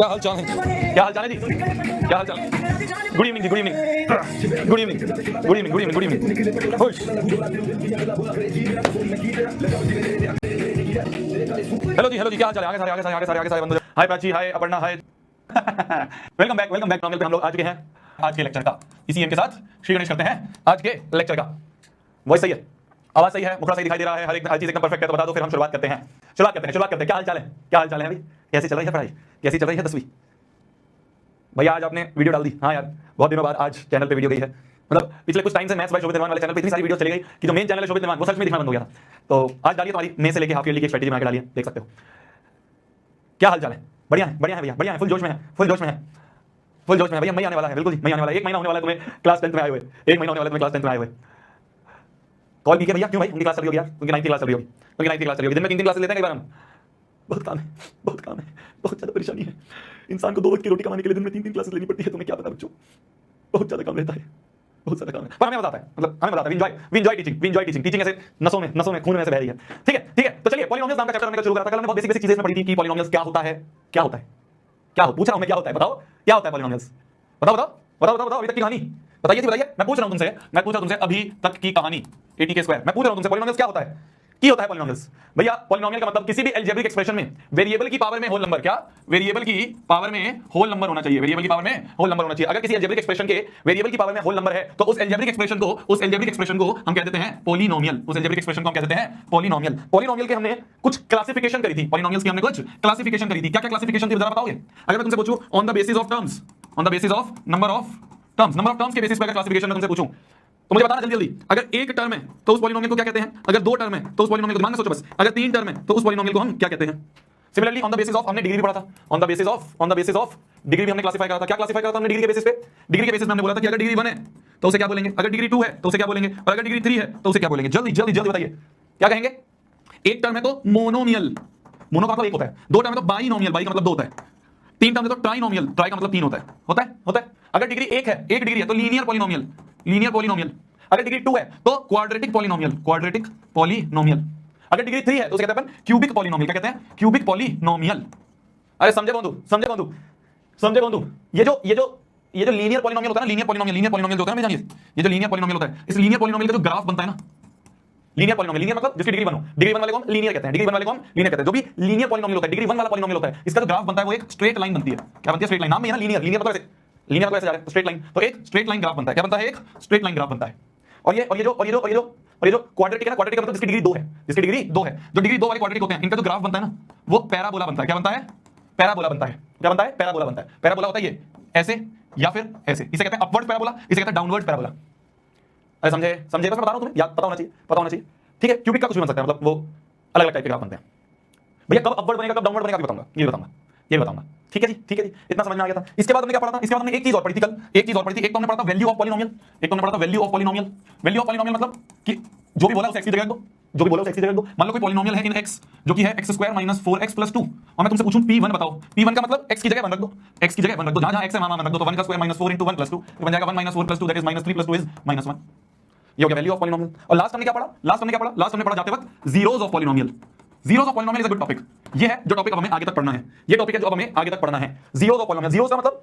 क्या हाल चाल है? क्या हाल चाल है जी? क्या हाल चाल? गुड इवनिंग जी, good evening, good evening, good evening, good evening, good evening. खुश। हेलो जी, क्या हाल चाल है? आगे सारे बंदे। Hi Prachi, hi Aparna, hi. Welcome back normal पे हम लोग आ चुके हैं आज के लेक्चर का। इसी एम के साथ श्री गणेश करते हैं आज के लेक्चर का। वॉइस सही है, आवाज सही है, मुखड़ा सही दिखाई दे रहा है, हर चीज एकदम परफेक्ट है तो बता दो, फिर हम शुरुआत करते हैं। क्या हाल चाल है? क्या हाल चाल है अभी? कैसी चल रही है पढ़ाई? कैसी चल रही है 10वीं? भैया आज आपने वीडियो डाल दी। हाँ यार, बहुत दिनों बाद आज चैनल पे वीडियो गई है। मतलब पिछले कुछ टाइम से मैथ्स बाय शोभित निर्माण वाले चैनल पे इतनी सारी वीडियो चली गई कि जो मेन चैनल है शोभित निर्माण वो सच में दिखना बंद हो गया था। तो आज डालिए तुम्हारी मे से लेके हाफ ईयरली की स्ट्रेटजी बना के डालिए, देख सकते हो। क्या हाल चाल है? बढ़िया है भैया, बढ़िया है, फुल जोश में है भैया। मई आने वाला है, बिल्कुल जी, मई आने वाला है। 1 महीना होने वाला है तुम्हें क्लास 10th में आए हुए। 1 महीना होने वाला है तुम्हें क्लास 10th में आए हुए। कॉल भी किया भैया, क्यों भाई? उनकी क्लास चल रही होगी यार, उनकी 9th क्लास चल रही होगी। दिन में 3 क्लासेस लेते हैं कई बार हम। बहुत काम है, बहुत ज्यादा परेशानी है। इंसान को 2 वक्त की रोटी कमाने के लिए दिन में 3 क्लासेस लेनी पड़ती है। तुम्हें क्या पता बच्चों, बहुत ज्यादा काम रहता है, बहुत ज्यादा काम है। पर हमें बताता है, मतलब हमें बताता है, वी एंजॉय टीचिंग। टीचिंग ऐसे नसों में खून में से बह रही है। ठीक है। तो चलिए, पॉलिनोमियल्स नाम का चैप्टर हमने शुरू करा था। कल हमने बहुत बेसिक चीजें पढ़ी थी कि पॉलिनोमियल्स क्या होता है। पूछ रहा हूं मैं, क्या होता है? बताओ क्या होता है पॉलिनोमियल्स? बताओ अभी तक की कहानी बताइए। मैं पूछ रहा हूं तुमसे अभी तक की कहानी। AT के स्क्वायर मैं पूछ रहा हूं तुमसे, पॉलिनोमियल्स क्या होता है? की होता है पॉलिनोमियल्स। भैया पॉलिनोमियल का मतलब किसी भी अलजेब्रिक एक्सप्रेशन में वेरिएबल की पावर में होल नंबर। क्या? वेरिएबल की पावर में होल नंबर होना चाहिए। अगर किसी अलजेब्रिक एक्सप्रेशन के वेरिएबल की पावर में होल नंबर है तो उस अलजेब्रिक एक्सप्रेशन को हम कह देते हैं पॉलिनोमियल। पॉलिनोमियल के हमने कुछ क्लासिफिकेशन करी थी। क्या क्लासिफिकेशन थी जरा बताओगे? अगर मैं तुमसे पूछूं on the basis of number of terms के बेसिस पर क्लासिफिकेशन में तुमसे पूछूं तो मुझे बताना जल्दी। अगर एक टर्म है तो उस पॉलिनोमियल को क्या कहते हैं? अगर 2 टर्म है तो उस पॉलिनोमियल को, दिमाग में सोचो बस, अगर 3 टर्म है तो उस पॉलिनोमियल को हम क्या कहते हैं? Similarly on the basis of, हमने डिग्री भी पढ़ा था। On the basis of degree भी हमने क्लासिफाई करा था। क्या क्लासिफाई करा था हमने डिग्री के बेसिस पे? डिग्री के बेसिस में हमने बोला था कि अगर डिग्री 1 है तो उसे क्या बोलेंगे, अगर डिग्री 2 है तो उसे क्या बोलेंगे, और अगर डिग्री 3 है तो उसे क्या बोलेंगे? जल्दी बताइए, क्या कहेंगे? एक टर्म है तो मोनोमियल, मोनो का मतलब एक होता है। 2 टर्म है तो बाइनोमियल, बाई का मतलब 2 होता है। 3 टर्म है तो ट्राइनोमियल, ट्राई का मतलब 3 होता है। अगर डिग्री 1 है, एक डिग्री है तो लीनियर पॉलिनोमियल। अगर डिग्री 2 है तो क्वाड्रेटिक पॉलिनोमियल। अगर डिग्री 3 है तो उसे कहते हैं अपन क्यूबिक पॉलिनोमियल। क्या कहते हैं? Cubic polynomial. अरे समझे बंधु? ये जो लीनियर पॉलिनोमियल होता है ना, लीनियर पॉलिनोमियल जो होता है ना, जानिए, ये जो लीनियर पॉलिनोमियल होता है, इस लीनियर पॉलिनोमियल का जो ग्राफ बनता है ना, लीनियर मतलब जिसकी डिग्री 1 हो, डिग्री 1 वाले को हम लीनियर कहते हैं। जो भी लीनियर पॉलिनोमियल होता है, डिग्री 1 वाला पॉलिनोमियल होता है, इसका जो ग्राफ बनता है वो एक स्ट्रेट लाइन बनती है। क्या बनती है? Straight line. नाम में है ना लीनियर मतलब ऐसे, लीनियर मतलब ऐसे जा रहा है, स्ट्रेट लाइन। तो एक स्ट्रेट लाइन ग्राफ बनता है। क्या बनता है? एक स्ट्रेट लाइन ग्राफ बनता है। और ये जो क्वाड्रेटिक है ना, क्वाड्रेटिक का मतलब जिसकी डिग्री 2 है, जो डिग्री 2 वाले क्वाड्रेटिक होते हैं, इनका जो ग्राफ बनता है ना, वो पैराबोला बनता है। क्या बनता है? पैराबोला बनता है। पैराबोला होता है ये ऐसे या फिर ऐसे, इसे कहते हैं अपवर्ड पैराबोला, इसे कहते हैं डाउनवर्ड पैराबोला। अरे समझे बस मैं बता रहा हूं, तुम्हें याद पता होना चाहिए। ठीक है, क्यूबिक का कुछ भी बन सकता है, मतलब वो अलग अलग टाइप के ग्राफ बनते हैं। भैया कब अपवर्ड बनेगा कब डाउनवर्ड बनेगा ये बताऊंगा। ठीक है जी, इतना समझ में आ गया था। इसके बाद हमने क्या पढ़ा था? इसके बाद हमने एक चीज और पढ़ी थी कल। एक तो हमने पढ़ा था value of polynomial. Value of polynomial मतलब कि जो भी बोला उसे x की जगह रख दो। मान लो कोई पॉलिनोमियल है इन x जो कि है x² - 4x + 2, और मैं तुमसे पूछूं p1 बताओ। p1 का मतलब x की जगह 1 रख दो। जहां x है वहां 1 रख दो। तो 1 का स्क्वायर -4 × 1 + 2 तो बन जाएगा 1 - 4 + 2 दैट इज -3 + 2 इज -1। ये हो गया वैल्यू ऑफ पॉलिनोमियल। और लास्ट हमने क्या पढ़ा? लास्ट हमने पढ़ा जाते वक्त zeros of polynomial. Zeros of polynomial is a good topic. ये है जो टॉपिक अब हमें आगे तक पढ़ना है। Zeros of polynomial. जीरोस का मतलब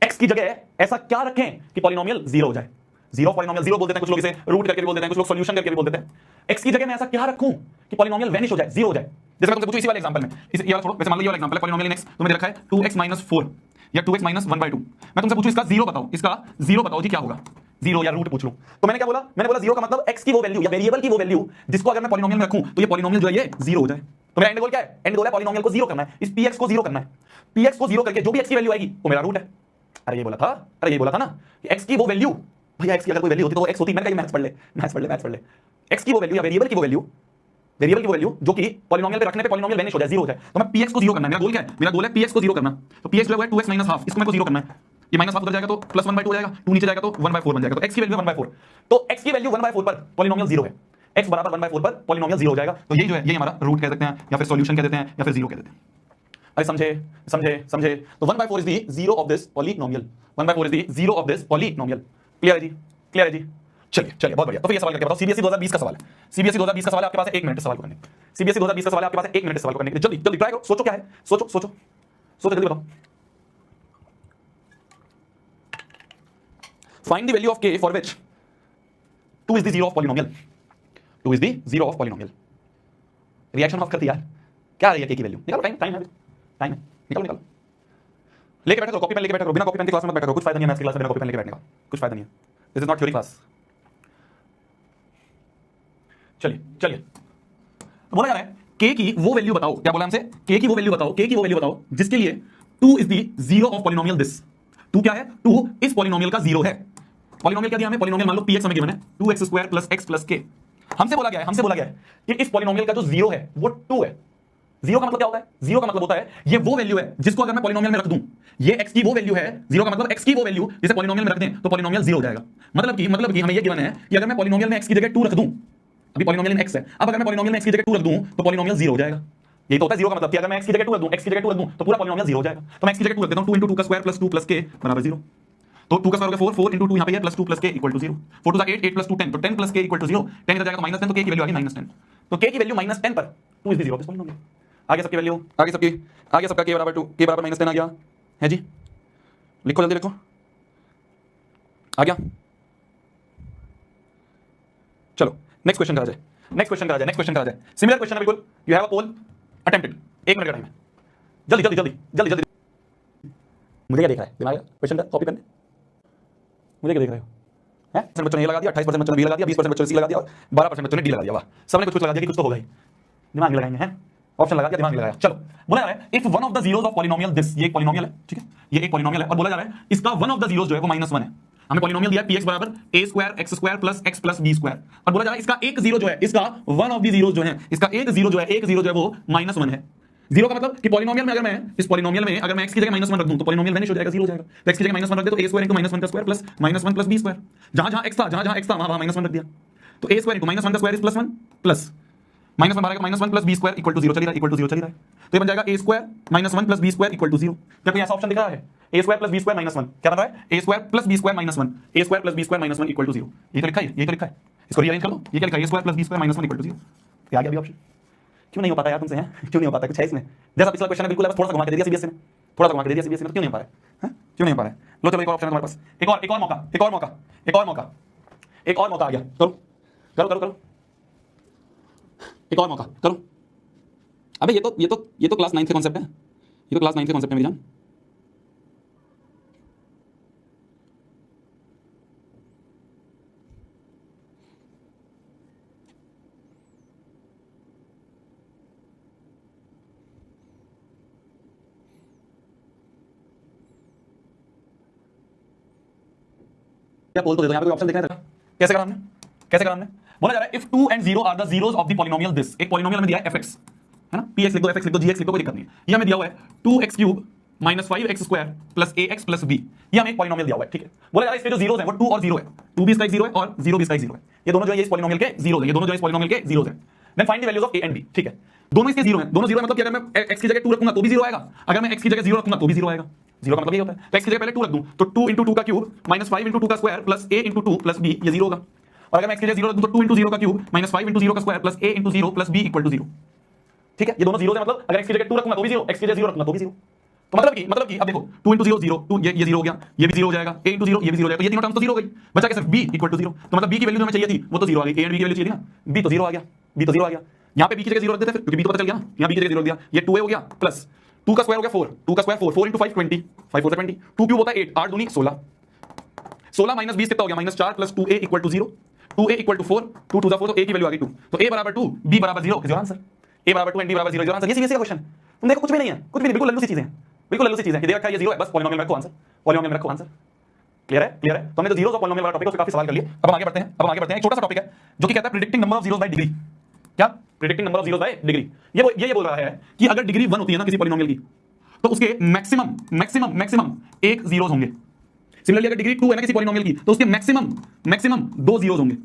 x की जगह ऐसा क्या रखें कि पॉलिनोमियल जीरो हो जाए। जीरो ऑफ पॉलिनोमियल, जीरो बोलते हैं कुछ लोग, इसे रूट करके भी बोलते हैं, कुछ लोग सॉल्यूशन करके भी बोलते हैं। x की जगह मैं ऐसा क्या रखूं कि पॉलिनोमियल वैनिश हो जाए, जीरो हो जाए। जैसे मैं तुमसे पूछूं इसी वाले एग्जांपल में, इसे ये वाला छोड़ो, वैसे मान लो ये वाला एग्जांपल है, पॉलिनोमियल इन x तुम्हें दे रखा है 2x - 4 या 2x - 1/2। मैं तुमसे पूछूं इसका जीरो बताओ, जी क्या होगा? जीरो या रूट पूछ लूं तो मैंने क्या बोला? मैंने बोला जीरो का मतलब x की वो वैल्यू या वेरिएबल की वो वैल्यू जिसको अगर मैं पॉलिनोमियल में रखूं तो ये पॉलिनोमियल जो है ये जीरो हो जाए। तो मेरा एंड गोल क्या है? एंड गोल है पॉलिनोमियल को जीरो करना है, इस px को जीरो करना है। px को जीरो करके जो भी x की वैल्यू आएगी वो मेरा रूट है। अरे ये बोला था ना कि x की वो वैल्यू, भैया x की अगर कोई वैल्यू होती तो x होती। मैंने कहा मैथ्स पढ़ ले। x की वो वैल्यू या वेरिएबल की वो वैल्यू जो कि पॉलिनोमियल पे रखने पे पॉलिनोमियल वैनिश हो जाए, जीरो हो जाए। तो मैं px को जीरो करना है। मेरा गोल क्या है? मेरा गोल है px को जीरो करना। तो px जो है 2x - ½ इसको मेरे को जीरो करना है। ये -½ उधर जाएगा तो +1/2 हो जाएगा, 2 नीचे जाएगा तो 1/4 बन जाएगा। तो x की वैल्यू 1/4। तो x की वैल्यू 1/4 पर पॉलिनोमियल जीरो है। x बराबर 1/4 पर पॉलिनोमियल जीरो हो जाएगा। तो यही जो है, यही हमारा रूट कह सकते हैं या फिर सॉल्यूशन कह देते हैं या फिर जीरो कह देते हैं। अरे समझे? तो 1/4 is the zero of this polynomial. 1/4 is the zero of this polynomial. Clear है जी? चलिए बहुत बढ़िया। तो फिर ये सवाल करके बताओ, सीबीएसई 2020 का सवाल है। सीबीएसई 2020 का सवाल है, आपके पास है 1 मिनट सवाल को करने। सीबीएसई 2020 का सवाल है, आपके पास है 1 मिनट सवाल को करने के लिए। जल्दी ट्राई करो, सोचो क्या है, सोचो जल्दी बताओ। Find the value of k for which 2 is the zero of polynomial, 2 is the zero of polynomial. Reaction of कर दिया, क्या आ रही है k की वैल्यू? निकालो, टाइम टाइम है, टाइम है, निकालो निकालो। लेके बैठे रहो, कॉपी पेन लेके बैठे रहो, बिना कॉपी पेन के क्लास में मत बैठे रहो, कुछ फायदा नहीं है मैथ्स की क्लास में बिना कॉपी पेन लेके बैठने का, कुछ फायदा नहीं है, this is not theory class. चलिए चलिए, तो बोला जा रहा है k की वो वैल्यू बताओ, क्या बोला हमसे? k की वो वैल्यू बताओ, k की वो वैल्यू बताओ जिसके लिए 2 is the zero of polynomial this. 2 क्या है? 2 इस पॉलिनोमियल का जीरो है। पॉलिनोमियल क्या दिया हमें? पॉलिनोमियल मान लो px हमें गिवन है 2x² + x + k। हमसे बोला गया है कि इस पॉलिनोमियल का जो जीरो है वो 2 है। जीरो का मतलब क्या होता है? जीरो का मतलब होता है ये वो वैल्यू है जिसको अगर मैं पॉलिनोमियल में रख दूं, ये x की वो वैल्यू है, जीरो का मतलब x की वो वैल्यू जिसे पॉलिनोमियल में रख दें तो पॉलिनोमियल जीरो हो जाएगा। मतलब कि हमें ये गिवन है कि अगर मैं पॉलिनोमियल में x की जगह 2 रख दूं, अभी पॉलिनोमियल में x है, अब अगर मैं पॉलिनोमियल में x की जगह 2 रख दूं तो पॉलिनोमियल जीरो हो जाएगा। यही तो होता है जीरो का मतलब कि अगर मैं x की जगह 2 रख दूं तो पूरा पॉलिनोमियल जीरो हो जाएगा। तो मैं x की जगह 2 रख देता हूं, 2 × 2 का स्क्वायर + 2 + k = 0। तो 2 का स्क्वायर हो गया 4, 4 × 2 यहां पे है +2 + k = 0। 4 2 8, 8 + 2 10, तो 10 + k = 0। 10 इधर जाएगा तो -10, तो k की वैल्यू आ गई -10। तो k की वैल्यू -10 पर 2 is the zero of this polynomial. आगे सबकी वैल्यू, आगे सबका k = 2, k = -10 आ गया है जी। लिखो जल्दी लिखो, आ गया। चलो नेक्स्ट क्वेश्चन करा जाए। सिमिलर क्वेश्चन है बिल्कुल। You have a poll attempted, 1 minute का टाइम है, जल्दी। मुझे क्या देख रहा है दिमाग? क्वेश्चन का कॉपी करने मुझे क्या देख रहे हो? हैं? बच्चों ने ये लगा दिया, 28% बच्चों ने बी लगा दिया, 20% बच्चों ने सी लगा दिया और 12% बच्चों ने डी लगा दिया। वाह, सबने कुछ लगा दिया कि कुछ तो होगा ही। दिमाग नहीं लगाएंगे, हैं? ऑप्शन लगा दिया, दिमाग नहीं लगाया। चलो, बोला जा रहा है if one of the zeros of polynomial this, ये एक पॉलिनोमियल है, ठीक है, ये एक पॉलिनोमियल है और बोला जा रहा है इसका वन ऑफ द जीरोस जो है वो -1 है। हमें पॉलिनोमियल दिया px = a² x² + x + b² और बोला जा रहा है इसका एक जीरो जो है, इसका वन ऑफ द जीरोस जो है, इसका एक जीरो जो है वो -1 है। जीरो का मतलब कि पॉलिनोमियल में अगर मैं इस पॉलिनोमियल में अगर मैं x की जगह -1 रख दूं तो पॉलिनोमियल वेनिश हो जाएगा, जीरो हो जाएगा। तो x की जगह -1 रख दे तो a² × -1 का स्क्वायर प्लस -1 + b²। जहां x था वहां -1 रख दिया तो a² × -1 का स्क्वायर इज +1 प्लस -1 बाहर आएगा -1 + b² = 0 चल रहा है। तो ये बन जाएगा a² - 1 + b² = 0। क्या कोई ऐसा ऑप्शन दिख रहा है? a² + b² - 1 क्या बन रहा है? a² + b² - 1 a² + b² - 1 = 0। ये तो लिखा है, इसको रीअरेंज कर लो। ये क्या लिखा है? a² + b² - 1 = 0। क्या आ गया अभी ऑप्शन? क्यों नहीं हो पाता यार तुमसे? हैं क्यों नहीं हो पाता? कुछ है इसमें? जैसा पिछला क्वेश्चन है बिल्कुल, बस थोड़ा सा घुमा के दे दिया सीबीएसई ने, थोड़ा सा घुमा के दे दिया सीबीएसई ने, तो क्यों नहीं हो पा रहा है? क्यों नहीं हो पा रहा है? लो चलो एक और ऑप्शन है तुम्हारे पास, एक और मौका आ गया। करो एक और मौका करो। अबे ये तो क्लास 9 के कॉन्सेप्ट है, ये तो क्लास 9 के कॉन्सेप्ट है मेरी जान। क्या पोल तो दे दो, यहां पे कोई ऑप्शन दिख रहा है? कैसे करा हमने? बोला जा रहा है if 2 and 0 are the zeros of the polynomial this. एक पॉलिनोमियल में दिया है fx, है ना, px लिख दो, fx लिख दो, gx लिख दो, कोई दिक्कत नहीं है। ये हमें दिया हुआ है 2x³ - 5x² + ax + b। ये हमें एक पॉलिनोमियल दिया हुआ है, ठीक है। बोला जा रहा है इसके जो जीरोस हैं वो 2 और 0 है, 2 भी इसका एक जीरो है और 0 भी इसका एक जीरो है। ये दोनों जो है इस पॉलिनोमियल के जीरोस हैं, ये दोनों जो है इस पॉलिनोमियल के जीरोस हैं। Then find the values of a and b, ठीक है। दोनों इसके जीरो हैं, दोनों जीरो मतलब कि अगर मैं x की जगह 2 रखूंगा तो भी जीरो आएगा, अगर मैं x की जगह 0 रखूंगा तो भी जीरो आएगा। जीरो का मतलब ये होता है, तो x की जगह पहले 2 रख दूं तो 2 × 2 का क्यूब -5 × 2 का स्क्वायर प्लस a × 2 + b, ये जीरो होगा। और अगर मैं x की जगह 0 रख दूं तो 2 × 0 का क्यूब -5 × 0 का स्क्वायर प्लस a × 0 + b = 0। ठीक है, ये दोनों जीरो है, मतलब अगर x की जगह 2 रखूंगा तो भी जीरो, x की जगह 0 रखूंगा तो भी जीरो। तो मतलब कि अब देखो 2 × 0 0, 2 ये जीरो हो गया, ये भी जीरो हो जाएगा, a × 0 ये भी जीरो हो जाएगा, तो ये तीनों टर्म्स तो जीरो हो गई। बचा क्या सिर्फ b = 0। तो मतलब b की वैल्यू जो हमें चाहिए थी वो तो जीरो आ गई, a and b की वैल्यू चाहिए थी ना, b तो जीरो आ गया। यहां पे b की जगह 0 रख देते फिर, क्योंकि b तो पता चल गया ना, यहां b की जगह 0 रख दिया, ये 2a हो गया प्लस 2 का स्क्वायर हो गया 4, 2 का स्क्वायर 4, 4 × 5 20, 5 4 20, 2 क्यूब होता है 8, 8 दूनी 16, 16 - 20 कितना हो गया? -4 + 2a = 0, 2a = 4, 2 2 4, तो a की वैल्यू आ गई 2, तो a = 2, b = 0, किस answer? a = 2 and b = 0 answer. ये सीबीएसई का क्वेश्चन है, तुम देखो कुछ भी नहीं है, बिल्कुल लल्लू सी चीजें हैं, बिल्कुल लल्लू सी चीजें हैं। दे रखा है ये 0 है, बस पॉलिनोमियल में रखो आंसर, पॉलिनोमियल में रखो आंसर। क्लियर है? तो हमने जो जीरोस ऑफ पॉलिनोमियल वाला टॉपिक है उसमें काफी सवाल कर लिए। अब हम आगे बढ़ते हैं। एक छोटा सा टॉपिक है जो कि कहता है predicting number of zeros by degree. क्या? Predicting number of zeros by degree. ये बोल रहा है कि अगर डिग्री 1 होती है ना किसी पॉलिनोमियल की, तो उसके मैक्सिमम 1 जीरोस होंगे। सिमिलरली अगर डिग्री 2 है ना किसी पॉलिनोमियल की, तो उसके मैक्सिमम 2 जीरोस होंगे।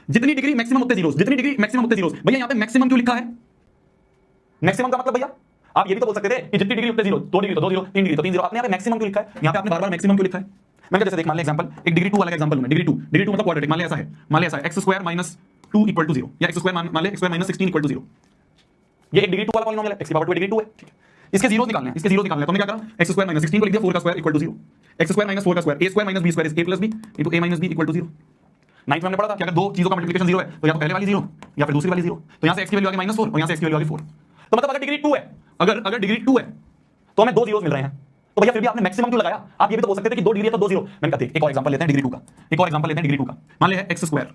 जितनी डिग्री मैक्सिमम उतने जीरोस, भैया यहां पे मैक्सिमम क्यों लिखा है? मैक्सिमम का मतलब भैया आप ये भी तो बोल सकते थे कि जितनी डिग्री उतने जीरो, 2 डिग्री तो 2 जीरो, 3 डिग्री तो 3 जीरो। आपने यहां पे मैक्सिमम क्यों लिखा है? यहां पे आपने बार-बार मैक्सिमम क्यों लिखा है? मैंने जैसे देख, मान ले एग्जांपल, एक डिग्री 2 वाला एग्जांपल में, डिग्री 2 मतलब क्वाड्रेटिक, मान ले ऐसा है x² - 2 = 0, या x² मान ले x² - 16 = 0। ये एक डिग्री 2 वाला पॉलिनोमियल है, x की पावर 2 डिग्री 2 है, ठीक है। इसके जीरोस निकालने हैं, तो हमने क्या करा? x² - 16 को लिख दिया, 4 का स्क्वायर = 0, एक्स स्क्वायर माइनस 4 का square, A square minus B square is A plus B into A minus B equal to 0। Ninth में हमने पढ़ा था कि अगर दो चीजों का मल्टीप्लिकेशन 0 है तो या तो पहले वाली 0 या फिर दूसरी वाली 0। तो यहां से x की वैल्यू आ गई -4 और यहां से x की वैल्यू आ गई 4। तो मतलब अगर डिग्री 2 है, अगर डिग्री 2 है तो हमें दो जीरोस मिल रहे हैं। तो भैया फिर भी आपने मैक्सिमम क्यों लगाया? आप ये भी तो बोल सकते थे कि 2 डिग्री है तो 2 जीरो। मैंने कहा एक और एग्जांपल लेते हैं डिग्री 2 का, एक और एग्जांपल लेते हैं डिग्री 2 का। मान लिया एक्स स्क्वायर,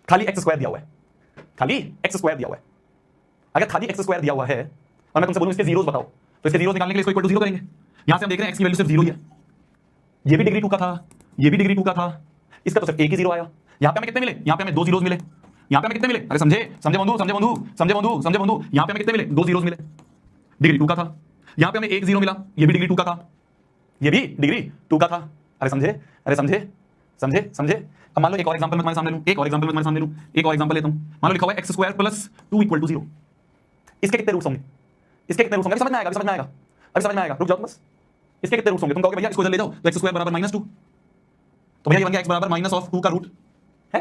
खाली एक्स स्क्वायर दिया हुआ है, खाली एक्स स्क्वायर दिया हुआ है। अगर खाली एक्स स्क्वायर दिया हुआ है और मैं तुमसे बोलूं इसके जीरोस बताओ, तो इसके जीरोस निकालने के लिए इसको इक्वल टू 0 करेंगे। यहां से हम देख रहे हैं एक्स की वैल्यू सिर्फ 0 ही है। ये भी डिग्री 2 का था, ये भी डिग्री 2 का था, इसका तो सिर्फ एक ही 0 आया। यहां पे हमें कितने मिले? यहां पे हमें 2 जीरोस मिले। यहां पे हमें कितने मिले? अरे समझे समझे बंधु, समझे बंधु, समझे बंधु, समझे बंधु। यहां पे हमें कितने मिले? 2 जीरोस मिले, डिग्री 2 का था। यहां पे हमें एक 0 मिला, ये भी डिग्री 2 का था, ये भी डिग्री 2 का था। अरे समझे, अरे समझे, समझे, समझे। अब मान लो एक और एग्जांपल मैं तुम्हारे सामने लूं, एक और एग्जांपल मैं तुम्हारे सामने लूं, एक और एग्जांपल लेता हूं। मान लो लिखा हुआ है x square plus 2 equal to 0। इसके कितने रूट्स होंगे? इसके कितने रूट्स होंगे? समझ में आएगा, समझ में आएगा, अभी समझ में आएगा। रुक जाओ बस। इसके कितने रूट्स होंगे? तुम कहोगे भैया इसको इधर ले जाओ, तो एक्स स्क्वायर बराबर -2। तो भैया ये बन गया एक्स बराबर माइनस ऑफ 2 का रूट है।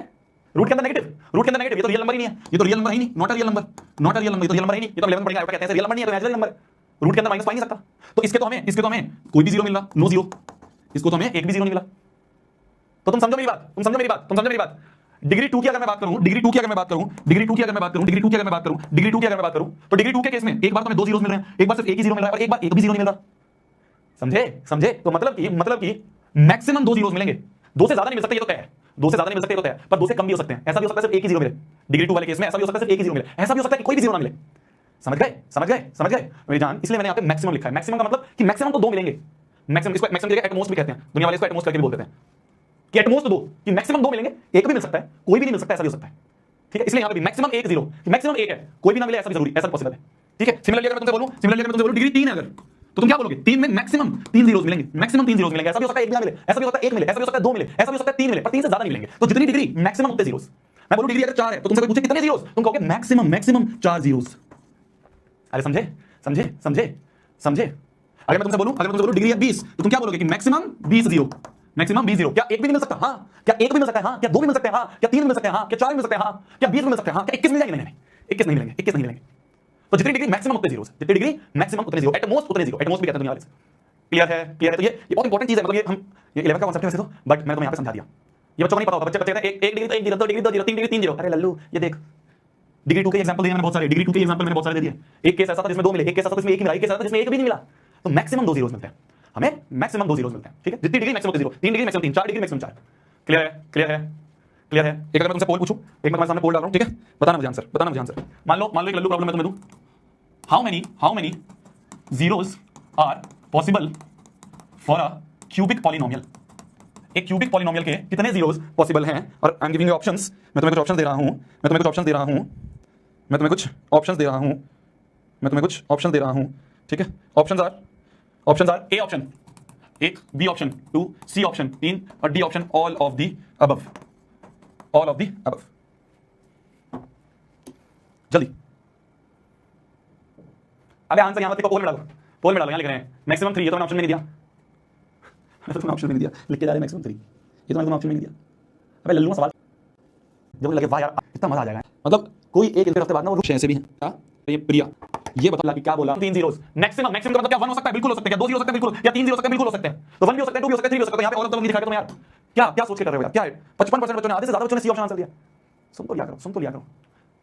रूट के अंदर नेगेटिव, रूट के अंदर नेगेटिव, ये तो रियल नंबर ही नहीं है, ये तो रियल नंबर ही नहीं, not a real number, not a real number, ये तो रियल नंबर ही नहीं। ये तो 11 में पढ़ेंगे, आपका कहते हैं रियल नंबर नहीं है तो नेचुरल नंबर। रूट के अंदर माइनस पा नहीं सकता। तो इसके तो हमें कोई भी 0 मिल रहा, नो 0। इसको तो हमें एक भी 0 नहीं मिला। तो तुम समझो मेरी बात, तुम समझो मेरी बात, तुम समझो मेरी बात। डिग्री 2 की अगर मैं बात करूं, डिग्री 2 की अगर मैं बात करूं, डिग्री 2 की अगर मैं बात करूं, डिग्री 2 की अगर मैं बात करूं, डिग्री 2 की अगर मैं बात करूं, तो डिग्री 2 के केस में एक बार तो हमें 2 जीरोस मिल रहे हैं, एक बार सिर्फ एक ही 0 मिल रहा है और एक बार एक भी 0 नहीं मिल रहा। समझे, समझे। तो मतलब कि मैक्सिमम 2 जीरोस मिलेंगे, 2 से ज्यादा नहीं मिल सकते, ये तो तय है। 2 से ज्यादा नहीं मिल सकते, ये तो तय है, पर 2 से कम भी हो सकते हैं। ऐसा भी हो सकता है सिर्फ एक ही 0 मिले। डिग्री 2 वाले केस में ऐसा भी हो सकता है सिर्फ एक ही 0 मिले, ऐसा भी हो सकता है कि कोई भी 0 ना मिले। समझ गए, समझ गए, समझ गए मेरी जान। इसलिए मैंने यहाँ पे मैक्सिमम लिखा है। मैक्सिमम का मतलब कि मैक्सिमम तो 2 मिलेंगे। मैक्सिमम, इसको मैक्सिमम की जगह एटमोस्ट भी कहते हैं, दुनिया वाले इसको एटमोस्ट करके भी बोल देते हैं कि एटमोस्ट 2, कि मैक्सिमम 2 मिलेंगे, एक भी मिल सकता है, कोई भी नहीं मिल सकता, ऐसा भी हो सकता है। ठीक है, इसलिए यहाँ पे भी मैक्सिमम 1 0, कि मैक्सिमम 1 है, कोई भी ना मिले, ऐसा भी जरूरी, ऐसा पॉसिबल है। ठीक है। सिमिलरली अगर मैं तुमसे बोलूं, सिमिलरली अगर मैं तुमसे बोलूं डिग्री 3 है अगर, तो तुम क्या बोलोगे? 3 में मैक्सिमम 3 जीरोस मिलेंगे, मैक्सिमम 3 जीरोस मिलेंगे। ऐसा भी हो सकता है एक भी ना मिले, ऐसा भी हो सकता है 1 मिले, ऐसा भी हो सकता है 2 मिले, ऐसा भी हो सकता है 3 मिले, पर 3 से ज्यादा नहीं मिलेंगे। तो जितनी डिग्री मैक्सिमम उतने जीरोस। मैं बोलूं डिग्री अगर 4 है तो तुमसे कोई पूछे कितने जीरोस, तुम कहोगे मैक्सिमम, मैक्सिमम 4 जीरोस। अरे समझे, समझे, समझे, समझे। अगर मैं तुमसे बोलूं डिग्री है 20, तो तुम क्या बोलोगे कि मैक्सिमम 20 जीरो, मैक्सिमम 20 जीरो। क्या एक भी नहीं मिल सकता? हाँ। क्या एक भी मिल सकता है? हाँ। क्या 2 भी मिल सकते हैं? हाँ। क्या 3 भी मिल सकते हैं? हाँ। क्या 4 भी मिल सकते हैं? हाँ। क्या 20 भी मिल सकते हैं? हाँ। क्या 21 मिल जाएंगे? नहीं, 21 नहीं मिलेंगे, 21 नहीं मिलेंगे। तो जितनी डिग्री मैक्सिमम उतने जीरोस, जितनी डिग्री मैक्सिमम उतने जीरो, एट मोस्ट उतने जीरो, एट मोस्ट भी कहते हैं दुनिया वाले। क्लियर है, क्लियर है। तो ये बहुत इंपॉर्टेंट चीज है, मतलब ये 11 का कांसेप्ट है वैसे तो, बट मैंने तुम्हें यहाँ पे समझा दिया। ये बच्चों को नहीं पता होता, बच्चे कहते हैं एक डिग्री तो 1 zero, 2 degree 2 zero, 3 degree 3 zero. अरे लल्लू ये देख, डिग्री 2 के एग्जांपल दिए मैंने बहुत सारे, डिग्री 2 के एग्जांपल मैंने बहुत सारे दे दिए। एक केस ऐसा था जिसमें 2 मिले, एक केस ऐसा था जिसमें 1 मिला, एक केस ऐसा था जिसमें 1 भी नहीं मिला। तो मैक्सिमम 2 जीरोस मिलते हैं हमें, मैक्सिमम 2 जीरोस मिलते हैं। ठीक है, जितनी degree maximum 0, 3 degree maximum 3, 4 degree maximum 4। Clear है, क्लियर है, क्लियर है। एक अगर मैं तुमसे पोल पूछूं, एक मैं तुम्हारे सामने पोल डाल रहा हूं, ठीक है, बताना मुझे आंसर, बताना मुझे आंसर। मान लो एक लल्लू प्रॉब्लम मैं तुम्हें दूं, how many zeros are possible for a cubic polynomial. एक क्यूबिक पॉलिनोमियल के कितने जीरोस पॉसिबल हैं? और I am giving you options, मैं तुम्हें कुछ ऑप्शंस दे रहा हूं, मैं तुम्हें कुछ ऑप्शंस दे रहा हूं, मैं तुम्हें कुछ ऑप्शंस दे रहा हूं, मैं तुम्हें कुछ ऑप्शन दे रहा हूं। ठीक है, options are A option 1, B option 2, C option 3 और D option all of the above, all of the above. जल्दी अबे आंसर यहां पर पोल में डालो, पोल में डालो। यहां लिख रहे हैं मैक्सिमम 3, ये तो मैंने ऑप्शन में नहीं दिया, तो तुमने ऑप्शन में नहीं दिया, लिख के जा रहे मैक्सिमम 3, ये तो मैंने ऑप्शन में नहीं दिया। अबे लल्लू का सवाल जब लगे वाह यार इतना मजा आ जाएगा, मतलब कोई एक हफ्ते बाद ना वो ऐसे भी है। हां ये प्रिया, ये बता कि क्या बोला? 3 जीरोस मैक्सिमम, मैक्सिमम का मतलब क्या 1 हो सकता है, बिल्कुल हो सकता है, क्या 2 जीरो हो सकते हैं बिल्कुल, या 3 जीरो हो सकते हैं बिल्कुल हो सकते हैं। तो 1 भी हो सकता है, 2 भी हो सकता है, 3 भी हो सकता है। यहां पे और ऑफ द दिखा रहे तुम यार, क्या क्या सोच के कर रहे हो यार? क्या है 55% बच्चों ने, आधे से ज्यादा बच्चों ने सी ऑप्शन आंसर दिया। सुन तो लिया करो, सुन तो लिया करो।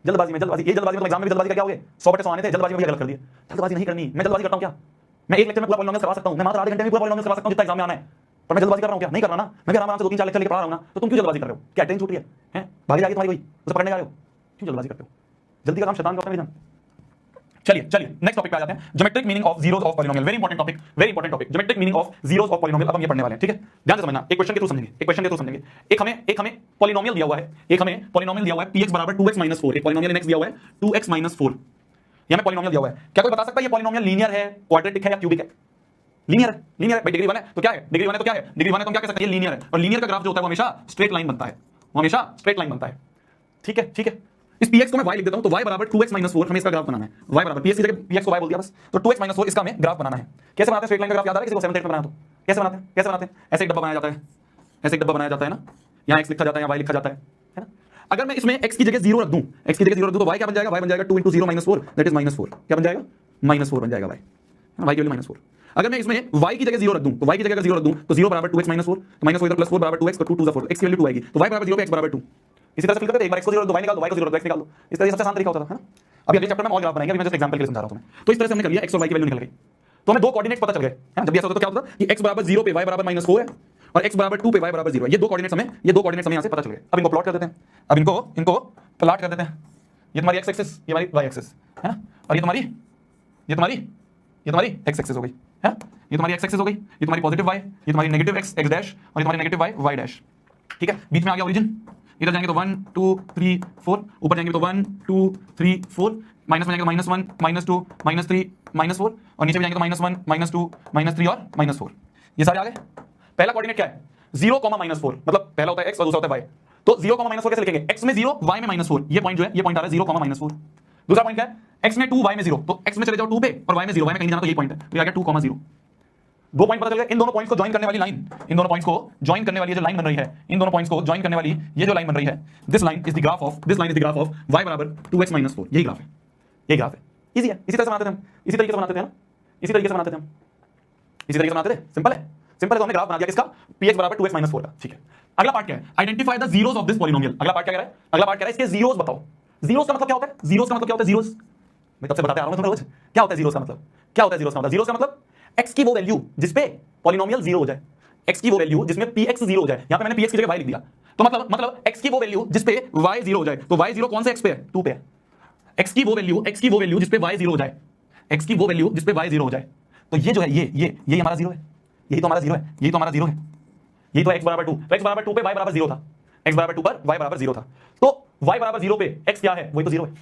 जल्दबाजी में, जल्दबाजी, ये जल्दबाजी में एग्जाम में भी जल्दबाजी करके आओगे। 100 आने थे, जल्दबाजी में भी गलत कर दिए। जल्दबाजी नहीं करनी, मैं जल्दबाजी करता हूं क्या? मैं एक लेक्चर में पूरा पॉलिनोमियल करवा सकता हूं, मैं मात्र आधे घंटे में पूरा पॉलिनोमियल करवा सकता हूं जितना एग्जाम में आना है, पर मैं जल्दबाजी कर रहा हूं क्या? नहीं कर रहा ना, मैं भी आराम से 2-3 4 लेक्चर लेके पढ़ा रहा हूं ना। तो तुम क्यों जल्दबाजी कर रहे हो? क्या ट्रेन छूट रही है? भागी जाएगी तुम्हारी, कोई उसे पकड़ने जा रहे हो, क्यों जल्दबाजी करते हो? जल्दी का काम शैतान का होता है। चलिए नेक्स्ट टॉपिक पे आ जाते हैं, geometric meaning of zeros of polynomial. Very important topic, very important topic, geometric meaning of zeros of polynomial. अब हम ये पढ़ने वाले हैं, ठीक है, ध्यान से समझना। एक क्वेश्चन के थ्रू समझेंगे, एक क्वेश्चन के थ्रू समझेंगे। एक हमें पॉलिनोमियल दिया हुआ है, एक हमें पॉलिनोमियल दिया हुआ है px बराबर 2x - 4। एक पॉलिनोमियल नेक्स्ट दिया हुआ है 2x - 4, ये हमें पॉलिनोमियल दिया हुआ है। क्या कोई बता सकता है ये पॉलिनोमियल लीनियर है, क्वाड्रेटिक है या क्यूबिक है? लीनियर है, लीनियर है भाई। डिग्री 1 है तो क्या है? डिग्री 1 है तो क्या है? डिग्री 1 है तो क्या कह सकते हैं? ये लीनियर है। और लीनियर का ग्राफ जो होता है वो हमेशा स्ट्रेट लाइन बनता है, वो हमेशा स्ट्रेट लाइन बनता है। ठीक है, ठीक है। इस px को मैं y लिख देता हूं, तो y बराबर 2x - 4 हमें इसका ग्राफ बनाना है। y बराबर px की जगह px को y बोल दिया बस, तो 2x - 4 इसका हमें ग्राफ बनाना है। कैसे बनाते हैं? स्ट्रेट लाइन का ग्राफ याद आ रहा है किसी को? 7th 8th में बनाया तो कैसे बनाते हैं? कैसे बनाते हैं? ऐसे एक डब्बा बनाया जाता है, ऐसे एक डब्बा बनाया जाता है ना, यहां x लिखा जाता है, यहां y लिखा जाता है ना। अगर मैं इसमें x की जगह 0 रख दूं, x की जगह 0 रख दूं तो y क्या बन जाएगा? y बन जाएगा 2 × 0 - 4, दैट इज -4। क्या बन जाएगा? -4 बन जाएगा y, y की वैल्यू -4। अगर मैं इसमें y की जगह 0 रख दूं, तो y की जगह अगर 0 रख दूं तो 0 बराबर 2x माइनस 4, तो माइनस 4 इधर प्लस 4 बराबर 2x, तो 2 2 4, x की वैल्यू 2 आएगी, तो y बराबर 0 पे x बराबर 2। इसी तरह से फिल करते हैं, एक बार x को 0 रख दो, y निकाल दो, y को 0 रख दो, x निकाल दो। इस तरह से सबसे आसान तरीका होता था, है ना। अभी अगले चैप्टर में और ग्राफ बनाएंगे, अभी मैं जस्ट एग्जांपल के लिए समझा रहा हूं तुम्हें। तो इस तरह से हमने कर लिया, x और y की वैल्यू निकल गई, तो हमें दो कोऑर्डिनेट्स पता चल गए, है ना। जब भी ऐसा होता तो क्या होता कि x बराबर 0 पे y बराबर -4 है और x बराबर 2 पे y बराबर 0 है। ये दो कोऑर्डिनेट्स हमें यहां से पता चल गए। अब इनको प्लॉट कर देते हैं, अब इनको प्लॉट कर देते हैं। ये तुम्हारी x एक्सिस, ये हमारी y एक्सिस, है ना। और ये तुम्हारी x एक्सिस हो गई, है। ये तुम्हारी x एक्सिस हो गई, ये तुम्हारी पॉजिटिव y, ये तुम्हारी नेगेटिव x x डैश, और ये तुम्हारी नेगेटिव y y डैश। ठीक है, बीच में आ गया ओरिजिन, इधर जाएंगे तो 1 2 3 4, ऊपर जाएंगे तो 1 2 3 4, माइनस में जाएंगे तो -1 -2 -3 -4, और नीचे भी जाएंगे तो -1 -2 -3 और -4। ये सारे आ गए। पहला कोऑर्डिनेट क्या है? 0, -4, मतलब पहला होता है x और दूसरा होता है y। तो 0, -4 कैसे लिखेंगे? x में 0, y में -4। ये पॉइंट जो है, ये पॉइंट आ रहा है 0, -4। दूसरा पॉइंट क्या है? x में 2, y में 0। तो x में चले जाओ 2 पे और y में 0, y में कहीं जाना, तो ये पॉइंट है, तो ये आ गया 2, 0। दो पॉइंट पता चल गए। इन दोनों पॉइंट्स को ज्वाइन करने वाली लाइन, इन दोनों पॉइंट्स को ज्वाइन करने वाली जो लाइन बन रही है, इन दोनों पॉइंट्स को ज्वाइन करने वाली ये जो लाइन बन रही है, this line is the graph of y बराबर 2x - 4। यही ग्राफ है, यही ग्राफ है। इजी है, इसी तरह से बनाते थे हम, इसी तरीके से बनाते थे ना, इसी तरीके से बनाते थे हम, इसी तरीके से बनाते थे। सिंपल है, सिंपल है। तो हमने ग्राफ बना दिया किसका? px बराबर 2x - 4 का। ठीक है, अगला पार्ट क्या है? Identify the zeros of this polynomial. अगला पार्ट क्या कह रहा है? अगला पार्ट कह रहा है इसके जीरोस बताओ। जीरोस का मतलब क्या होता है? जीरोस का मतलब क्या होता है? जीरोस मैं तब से बताते आ रहा हूं तुम्हें रोज, क्या होता है जीरोस का मतलब? क्या होता है जीरोस का मतलब? जीरोस का मतलब x की वो वैल्यू जिस पे पॉलिनोमियल 0 हो जाए, x की वो वैल्यू जिसमें px 0 हो जाए। यहां पे मैंने px की जगह y लिख दिया, तो मतलब x की वो वैल्यू जिस पे y 0 हो जाए। तो y 0 कौन से x पे है? 2 पे है। x की वो वैल्यू जिस पे y 0 हो जाए, x की वो वैल्यू जिस पे y 0 हो जाए, तो ये जो है ये हमारा 0 है, यही तो हमारा 0 है, यही तो हमारा 0 है, यही तो x बराबर 2, तो x बराबर 2 पे y बराबर 0 था, x बराबर 2 पर y बराबर 0 था, तो y बराबर 0 पे x क्या है? वही तो 0 है।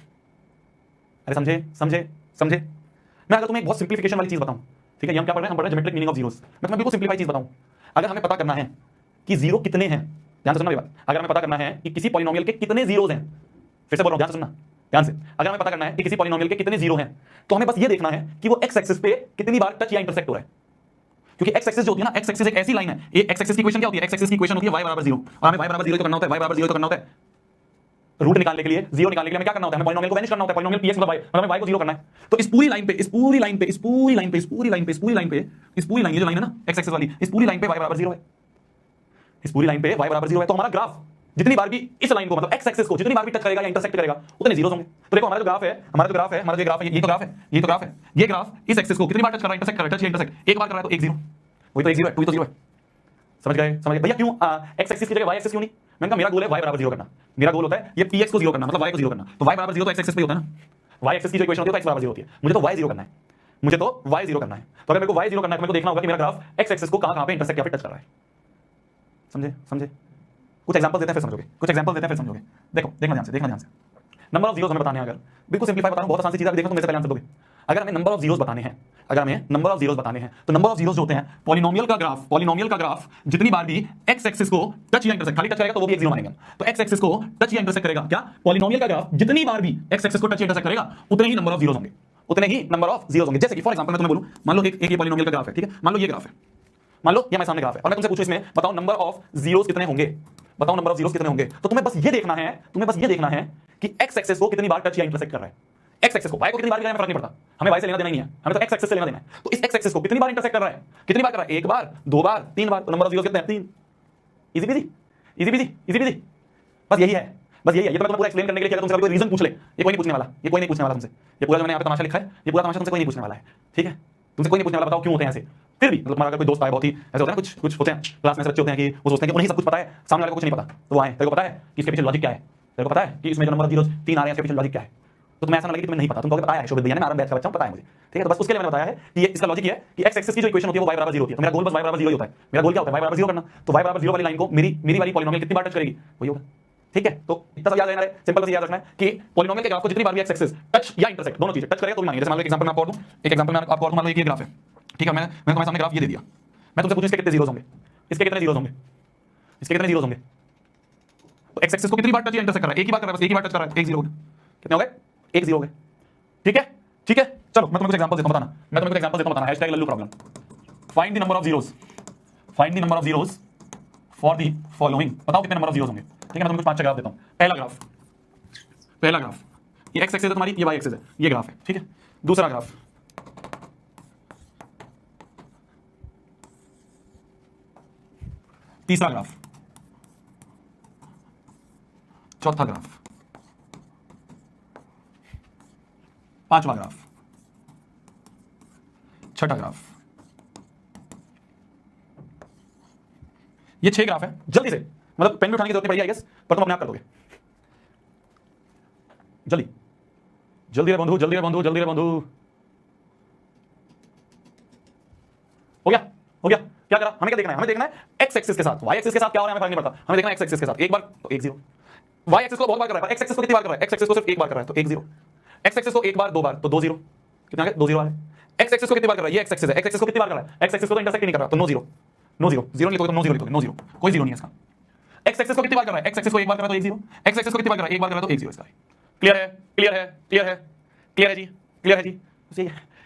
अरे समझे समझे समझे। मैं अगर तुम्हें एक बहुत सिंप्लीफिकेशन वाली चीज बताऊं, ठीक है, ये हम क्या पढ़ रहे हैं? हम पढ़ रहे हैं ज्योमेट्रिक मीनिंग ऑफ जीरोस। मैं तुम्हें बिल्कुल सिंप्लीफाई चीज बताऊं, अगर हमें पता करना है कि जीरो कितने हैं, ध्यान से सुनना मेरी बात, अगर हमें पता करना है कि किसी पॉलिनोमियल के कितने जीरोस हैं, फिर से बोल रहा हूं, ध्यान से सुनना, ध्यान से। अगर हमें पता करना है कि किसी पॉलिनोमियल के कितने जीरो हैं, तो हमें बस ये देखना है कि वो x एक्सिस पे कितनी बार टच या इंटरसेक्ट हो रहा है। क्योंकि x एक्सिस जो होती है ना, x एक्सिस एक ऐसी लाइन है, ये x एक्सिस की इक्वेशन क्या होती है? x एक्सिस की इक्वेशन होती है y बराबर 0, और हमें y बराबर 0 तो करना होता है, y बराबर 0 तो करना होता है। रूट निकालने के लिए, 0 निकालने के लिए हमें क्या करना होता है? हमें पॉलिनोमियल को वैनिश करना होता है। पॉलिनोमियल px मतलब y, और हमें y को 0 करना है। तो इस पूरी लाइन पे ये जो लाइन है ना x एक्सिस वाली, इस पूरी लाइन पे y बराबर 0 है, इस पूरी लाइन पे y बराबर 0 है। तो हमारा ग्राफ जितनी बार भी इस लाइन को, मतलब x एक्सिस को जितनी बार भी टच करेगा या इंटरसेक्ट करेगा, उतने जीरोस होंगे। तो देखो हमारा जो ग्राफ है, ये ग्राफ इस एक्सिस को कितनी बार टच कर रहा है, इंटरसेक्ट कर रहा है, टच या इंटरसेक्ट, एक बार कर रहा है तो 1 0, वही तो 1 0 है, 2 तो 0 है। समझ गए भैया? क्यों x एक्सिस की जगह y एक्सिस क्यों नहीं? मैंने कहा मेरा गोल है y बराबर 0 करना, मेरा गोल होता है ये px को 0 करना, मतलब y को 0 करना। तो y बराबर 0 तो x एक्सिस पे होता है ना, y एक्सिस की जो इक्वेशन होती है तो x बराबर 0 होती है। मुझे तो y 0 करना है, मुझे तो y 0 करना है। तो अगर मेरे को y 0 करना है तो मेरे को देखना होगा कि मेरा ग्राफ x एक्सिस को कहां पे इंटरसेक्ट या फिर टच कर रहा है। समझे? कुछ एग्जांपल देते हैं फिर समझोगे, देखना ध्यान से। नंबर ऑफ जीरोस हमें बताने हैं, अगर बिल्कुल सिंपलीफाई बता रहा हूं, बहुत आसान सी चीज है, देखो तुम मेरे से पहले आंसर दोगे। अगर हमें नंबर ऑफ जीरोस बताने हैं, तो नंबर ऑफ जीरोस जो होते हैं, पॉलिनोमियल का ग्राफ जितनी बार भी x एक्सिस को टच या इंटरसेक्ट, खाली टच करेगा तो वो भी एक 0 मानेंगे। तो x एक्सिस को टच या इंटरसेक्ट करेगा क्या? पॉलिनोमियल का ग्राफ जितनी बार भी x एक्सिस को टच या इंटरसेक्ट करेगा, उतने ही नंबर ऑफ जीरोस होंगे, जैसे कि फॉर एग्जांपल मैं तुम्हें बोलूं, मान लो एक ये पॉलिनोमियल का ग्राफ है, ठीक है, मान लो ये ग्राफ है, मान लो ये हमारे सामने ग्राफ है, और मैं तुमसे पूछूं इसमें बताओ नंबर ऑफ जीरोस कितने होंगे, तो तुम्हें बस ये देखना है कि x एक्सिस को कितनी बार टच या इंटरसेक्ट कर रहा है। x एक्सिस को y को कितनी बार भी फर्क नहीं पड़ता, हमें y से लेना देना ही है, हमें तो x एक्सिस से लेना देना है। तो इस x एक्सिस को कितनी बार इंटरसेक्ट कर रहा है, एक बार, 2 बार, 3 बार, तो नंबर ऑफ जीरोस कितने हैं? 3। Easy PG. बस यही है। ये तो मैं तुम्हें पूरा एक्सप्लेन करने के लिए तुमसे कोई रीजन पूछ ले, ये कोई नहीं पूछने वाला तुमसे, ये पूरा जो मैंने यहाँ पे तमाशा लिखा है, ये पूरा तमाशा तुमसे कोई नहीं पूछने वाला है, ठीक है, तुमसे कोई नहीं पूछने वाला बताओ क्यों होते हैं ऐसे। फिर भी मतलब अगर कोई दोस्त आए, बहुत ही ऐसे होता है, कुछ होते हैं क्लास में ऐसे बच्चे होते हैं कि वो सोचते हैं कि उन्हें सब कुछ पता है, सामने वाले को कुछ नहीं पता, तो वो आए, तेरे को पता है कि इसके पीछे लॉजिक क्या है, तेरे को पता है कि इसमें जो नंबर ऑफ जीरोस 3 आ रहे हैं इसके पीछे लॉजिक क्या है, तो तुम्हें ऐसा ना लगे कि तुम्हें नहीं पता, तुम कहोगे पता है शोभित भैया ने, मैं आराम बैठ का बच्चा हूं, पता है मुझे, ठीक है। तो बस उसके लिए मैंने बताया है कि ये इसका लॉजिक ये है कि x एक्सिस की जो इक्वेशन होती है वो y बराबर 0 होती है, तो मेरा गोल बस y बराबर 0 ही होता है। मेरा गोल क्या होता है? y बराबर 0 करना। तो y बराबर 0 वाली लाइन को मेरी वाली पॉलिनोमियल कितनी बार टच करेगी, वही होगा, ठीक है। तो इतना सब याद रहना है, सिंपल से याद रखना है कि पॉलिनोमियल के ग्राफ को जितनी बार भी x एक्सिस टच या इंटरसेक्ट, दोनों चीजें टच करेगा तो भी मानेंगे। जैसे मान लो एक एग्जांपल मैं आपको और दूं, मान लो एक ये ग्राफ है, ठीक है, मैंने तुम्हारे सामने ग्राफ ये दे दिया, मैं तुमसे पूछूं इसके कितने जीरोस होंगे, इसके कितने जीरोस होंगे, तो x एक्सिस को कितनी बार टच या इंटरसेक्ट कर रहा है? एक ही बार कर रहा है, बस एक ही बार टच कर रहा है, 1 0 हो गया। कितने हो गए? 1 0 हो गए, ठीक है। चलो मैं तुम्हें कुछ एग्जांपल देता हूं, बताना, #Lallu problem. Find the number of zeros for the following. बताओ कितने नंबर ऑफ जीरोस होंगे, ठीक है। मैं तुमको 5 ग्राफ देता हूं। पहला ग्राफ ये x एक्सिस है तुम्हारी, ये y एक्सिस है, ये ग्राफ है, ठीक है। दूसरा ग्राफ तीसरा ग्राफ, चौथा ग्राफ, पांचवा ग्राफ, छठा ग्राफ। ये 6 ग्राफ है। जल्दी से, मतलब पेन भी उठाने की जरूरत नहीं पड़ेगी आई गेस, पर तुम अपने आप कर दोगे। जल्दी जल्दी रे बंधु, जल्दी रे बंधु, जल्दी रे बंधु। हो गया, हो गया। क्या करा? हमें क्या देखना है? हमें देखना है एक्स एक्सिस के साथ, वाई एक्सिस के साथ क्या हो रहा है हमें फर्क नहीं पड़ता। हमें देखना है एक्स एक्सिस के साथ। एक बार तो 1 0, वाई एक्सिस को बहुत बार कर रहा है, एक्स एक्सिस को कितनी बार कर रहा है? एक्स एक्सिस को सिर्फ एक बार कर रहा है तो 1 0, एक्स एक्सिस को एक बार, दो बार तो 2 0। कितना आ गया? 2 0 आ गया। एक्स एक्सिस को कितनी बार कर रहा है? ये एक्स एक्सिस है, एक्स एक्सिस को कितनी बार कर रहा है? एक्स एक्सिस को तो इंटरसेक्ट नहीं कर रहा तो नो 0, नो 0, 0 लिखोगे तो नो 0 लिखोगे, नो 0, कोई 0 नहीं है इसका। एक्स एक्सिस को कितनी बार कर रहा है? एक्स एक्सिस को एक बार कर रहा है तो 1 0, एक्स एक्सिस को कितनी बार कर रहा है? एक बार कर रहा है तो 1 0 इसका। क्लियर है? क्लियर है? क्लियर है? क्लियर है जी? क्लियर है जी?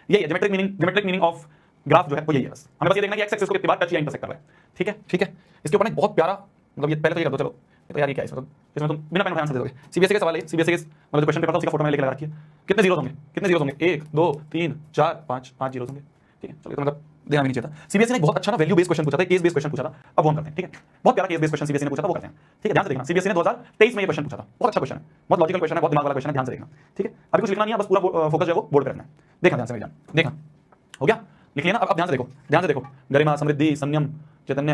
यही है ज्योमेट्रिक मीनिंग ऑफ ग्राफ जो है वो यही है। बस हमें बस ये देखना है कि एक्स एक्सिस को कितनी बार टच या इंटरसेक्ट कर रहा है। ठीक है, ठीक है। इसके ऊपर ना बहुत प्यारा, मतलब ये पहले तो ये कर दो, चलो ये तो यार ये क्या है इसमें तुम बिना पेन उठाए आंसर दे दोगे। सीबीएसई का सवाल है, सीबीएसई के मतलब जो क्वेश्चन पेपर था उसी का फोटो मैंने लेके लगा रखी है। कितने जीरोस होंगे? कितने जीरोस होंगे? 1 2 3 4 5 5 जीरोस होंगे। ठीक है, चलो तो मतलब देना भी नहीं चाहिए था। सीबीएसई ने बहुत अच्छा ना वैल्यू बेस्ड क्वेश्चन पूछा था, केस बेस्ड क्वेश्चन पूछा था, अब वो हम करते हैं। ठीक है, बहुत प्यारा केस बेस्ड क्वेश्चन सीबीएसई ने पूछा था, वो करते हैं। ठीक है, ध्यान से देखना। सीबीएसई ने 2023 में ये क्वेश्चन पूछा था, बहुत अच्छा क्वेश्चन है, बहुत लॉजिकल क्वेश्चन है, बहुत दिमाग वाला क्वेश्चन है, ध्यान से देखना। ठीक है, अभी कुछ लिखना नहीं है, बस पूरा फोकस जो है वो बोर्ड पे रखना है। देखना ध्यान से, मेरी जान देखना। हो गया? लिख लिया ना? अब ध्यान से देखो, ध्यान से देखो। गरिमा, समृद्धि, संयम, चैतन्य।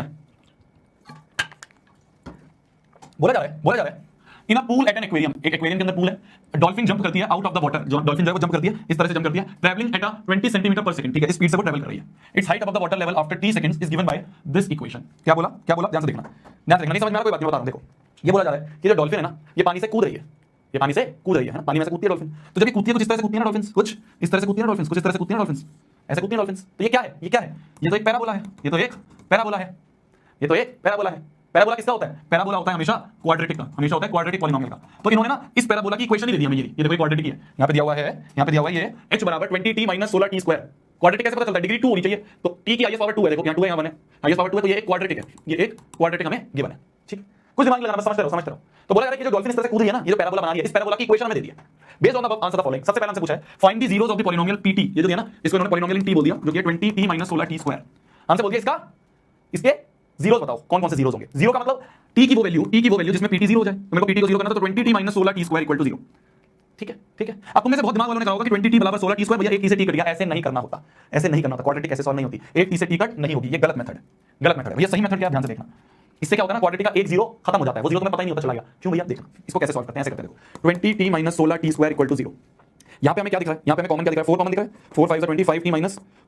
बोला जा रहा है, बोला जा रहा है in a pool at an aquarium, एक एक्वेरियम के अंदर पूल है, डॉल्फिन जंप करती है आउट ऑफ द वाटर, जो डॉल्फिन जो है वो जंप करती है, इस तरह से जंप करती है, ट्रैवलिंग एट अ 20 सेंटीमीटर पर सेकंड। ठीक है, इस स्पीड से वो ट्रैवल कर रही है। It's height above the water level after t seconds is given by this equation. क्या बोला? क्या बोला? ध्यान से देखना, ध्यान से देखना। नहीं समझ में आ रहा कोई बात नहीं, बता रहा हूं। देखो, ये बोला जा रहा है कि जो डॉल्फिन है ना, ये पानी से कूद रही है, ये पानी से कूद रही है ना, पानी में से कूदती है डॉल्फिन। तो जब ये कूदती है कुछ इस तरह से कूदती है ना डॉल्फिन, कुछ इस तरह से कूदती है डॉल्फिन, कुछ इस तरह से कूदती है डॉल्फिन, ऐसे कूदती है डॉल्फिन। तो ये क्या है? ये क्या है? ये तो एक पैराबोला है, ये तो एक पैराबोला है, ये तो एक पैराबोला है। पैराबोला किसका होता है? पैराबोला होता है हमेशा क्वाड्रेटिक का, हमेशा होता है क्वाड्रेटिक पॉलिनोमियल का। तो इन्होंने ना इस पैराबोला की इक्वेशन ही दे दी हमें, ये देखो क्वाड्रेटिक है, यहां पे दिया हुआ है, यहां पे दिया हुआ है ये h बराबर 20t - 16t स्क्वायर। क्वाड्रेटिक कैसे पता चलता है? डिग्री 2 होनी चाहिए, तो t की हाईएस्ट पावर 2 है, देखो यहां 2 है, यहां 1 है, हाईएस्ट पावर 2 है, तो ये एक क्वाड्रेटिक है, ये एक क्वाड्रेटिक हमें गिवन है। ठीक, कुछ दिमाग लगाना, बस समझते रहो, समझते रहो। तो बोला जा रहा है कि जो डॉल्फिन इस तरह से कूद रही है ना, ये जो पैराबोला बना रही है, इस पैराबोला की इक्वेशन हमें दे दी है। Based on the answer the following, सबसे पहले हमसे पूछा है find the zeros of the polynomial pt, ये जो दिया ना, इसको इन्होंने पॉलिनोमियल इन t बोल दिया, जो कि है 20t - 16t स्क्वायर। हमसे बोल दिया इसका, इसके जीरोस बताओ, कौन कौन से जीरोस होंगे। जीरो का मतलब t की वो वैल्यू जिसमें pt 0 हो जाए, तो मेरे को pt को 0 करना, तो 20t - 16t square equal to 0। ठीक है, ठीक है। अब तुम में से बहुत दिमाग वालों ने कहा होगा कि 20t बराबर 16t स्क्वायर, भैया एक t से t कट गया, ऐसे नहीं करना होता, ऐसे नहीं करना होता। क्वाड्रेटिक ऐसे सॉल्व नहीं होती, एक t से t कट नहीं होगी, ये गलत मेथड है, गलत मेथड है भैया। सही मेथड क्या है? ध्यान से देखना। इससे क्या होता है ना, क्वाड्रेटिक का एक जीरो खत्म हो जाता है, वो जीरो तुम्हें पता ही नहीं होता चला गया, क्यों भैया? देखो इसको कैसे सॉल्व करते हैं, ऐसे करते हैं। देखो 20t - 16t square equal to 0। यहाँ पे हमें क्या दिख रहा है? यहाँ पे हमें कॉमन क्या दिख रहा है? 4 कॉमन दिख रहा है, 4 5 25 t -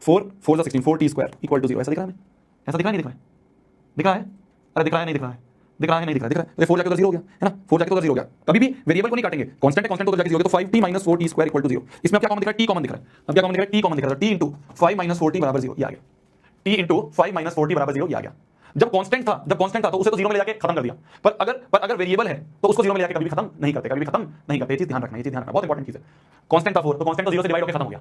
4 4 16 4t square equal to 0। ऐसा दिख रहा है हमें? ऐसा दिख रहा है? नहीं दिख रहा है? दिख रहा है? अरे दिख रहा है, नहीं दिख रहा है? दिख रहा है, नहीं दिख रहा है? दिख रहा है? तो 4 जाके उधर 0 हो गया है ना, 4 जाके उधर 0 हो गया। कभी भी वेरिएबल को नहीं काटेंगे, कांस्टेंट है, कांस्टेंट को उधर जाके 0 हो गया, तो 5t - 4t square equal to 0। इसमें क्या कॉमन दिख रहा है? t कॉमन दिख रहा है। अब क्या कॉमन दिख रहा है? t कॉमन दिख रहा है, t इंटू 5 - 4t बराबर 0, ये आ गया। t इंटू 5 - 4t बराबर 0, ये आ गया। जब कांस्टेंट था तो उसे तो 0 में ले जाके खत्म कर दिया, पर अगर वेरिएबल है तो उसको 0 में ले जाके कभी भी खत्म नहीं करते, कभी भी खत्म नहीं करते। ये चीज ध्यान रखना, ये चीज ध्यान रखना, बहुत इंपॉर्टेंट चीज है। कांस्टेंट था 4, तो कांस्टेंट तो 0 से डिवाइड होकर खत्म हो गया,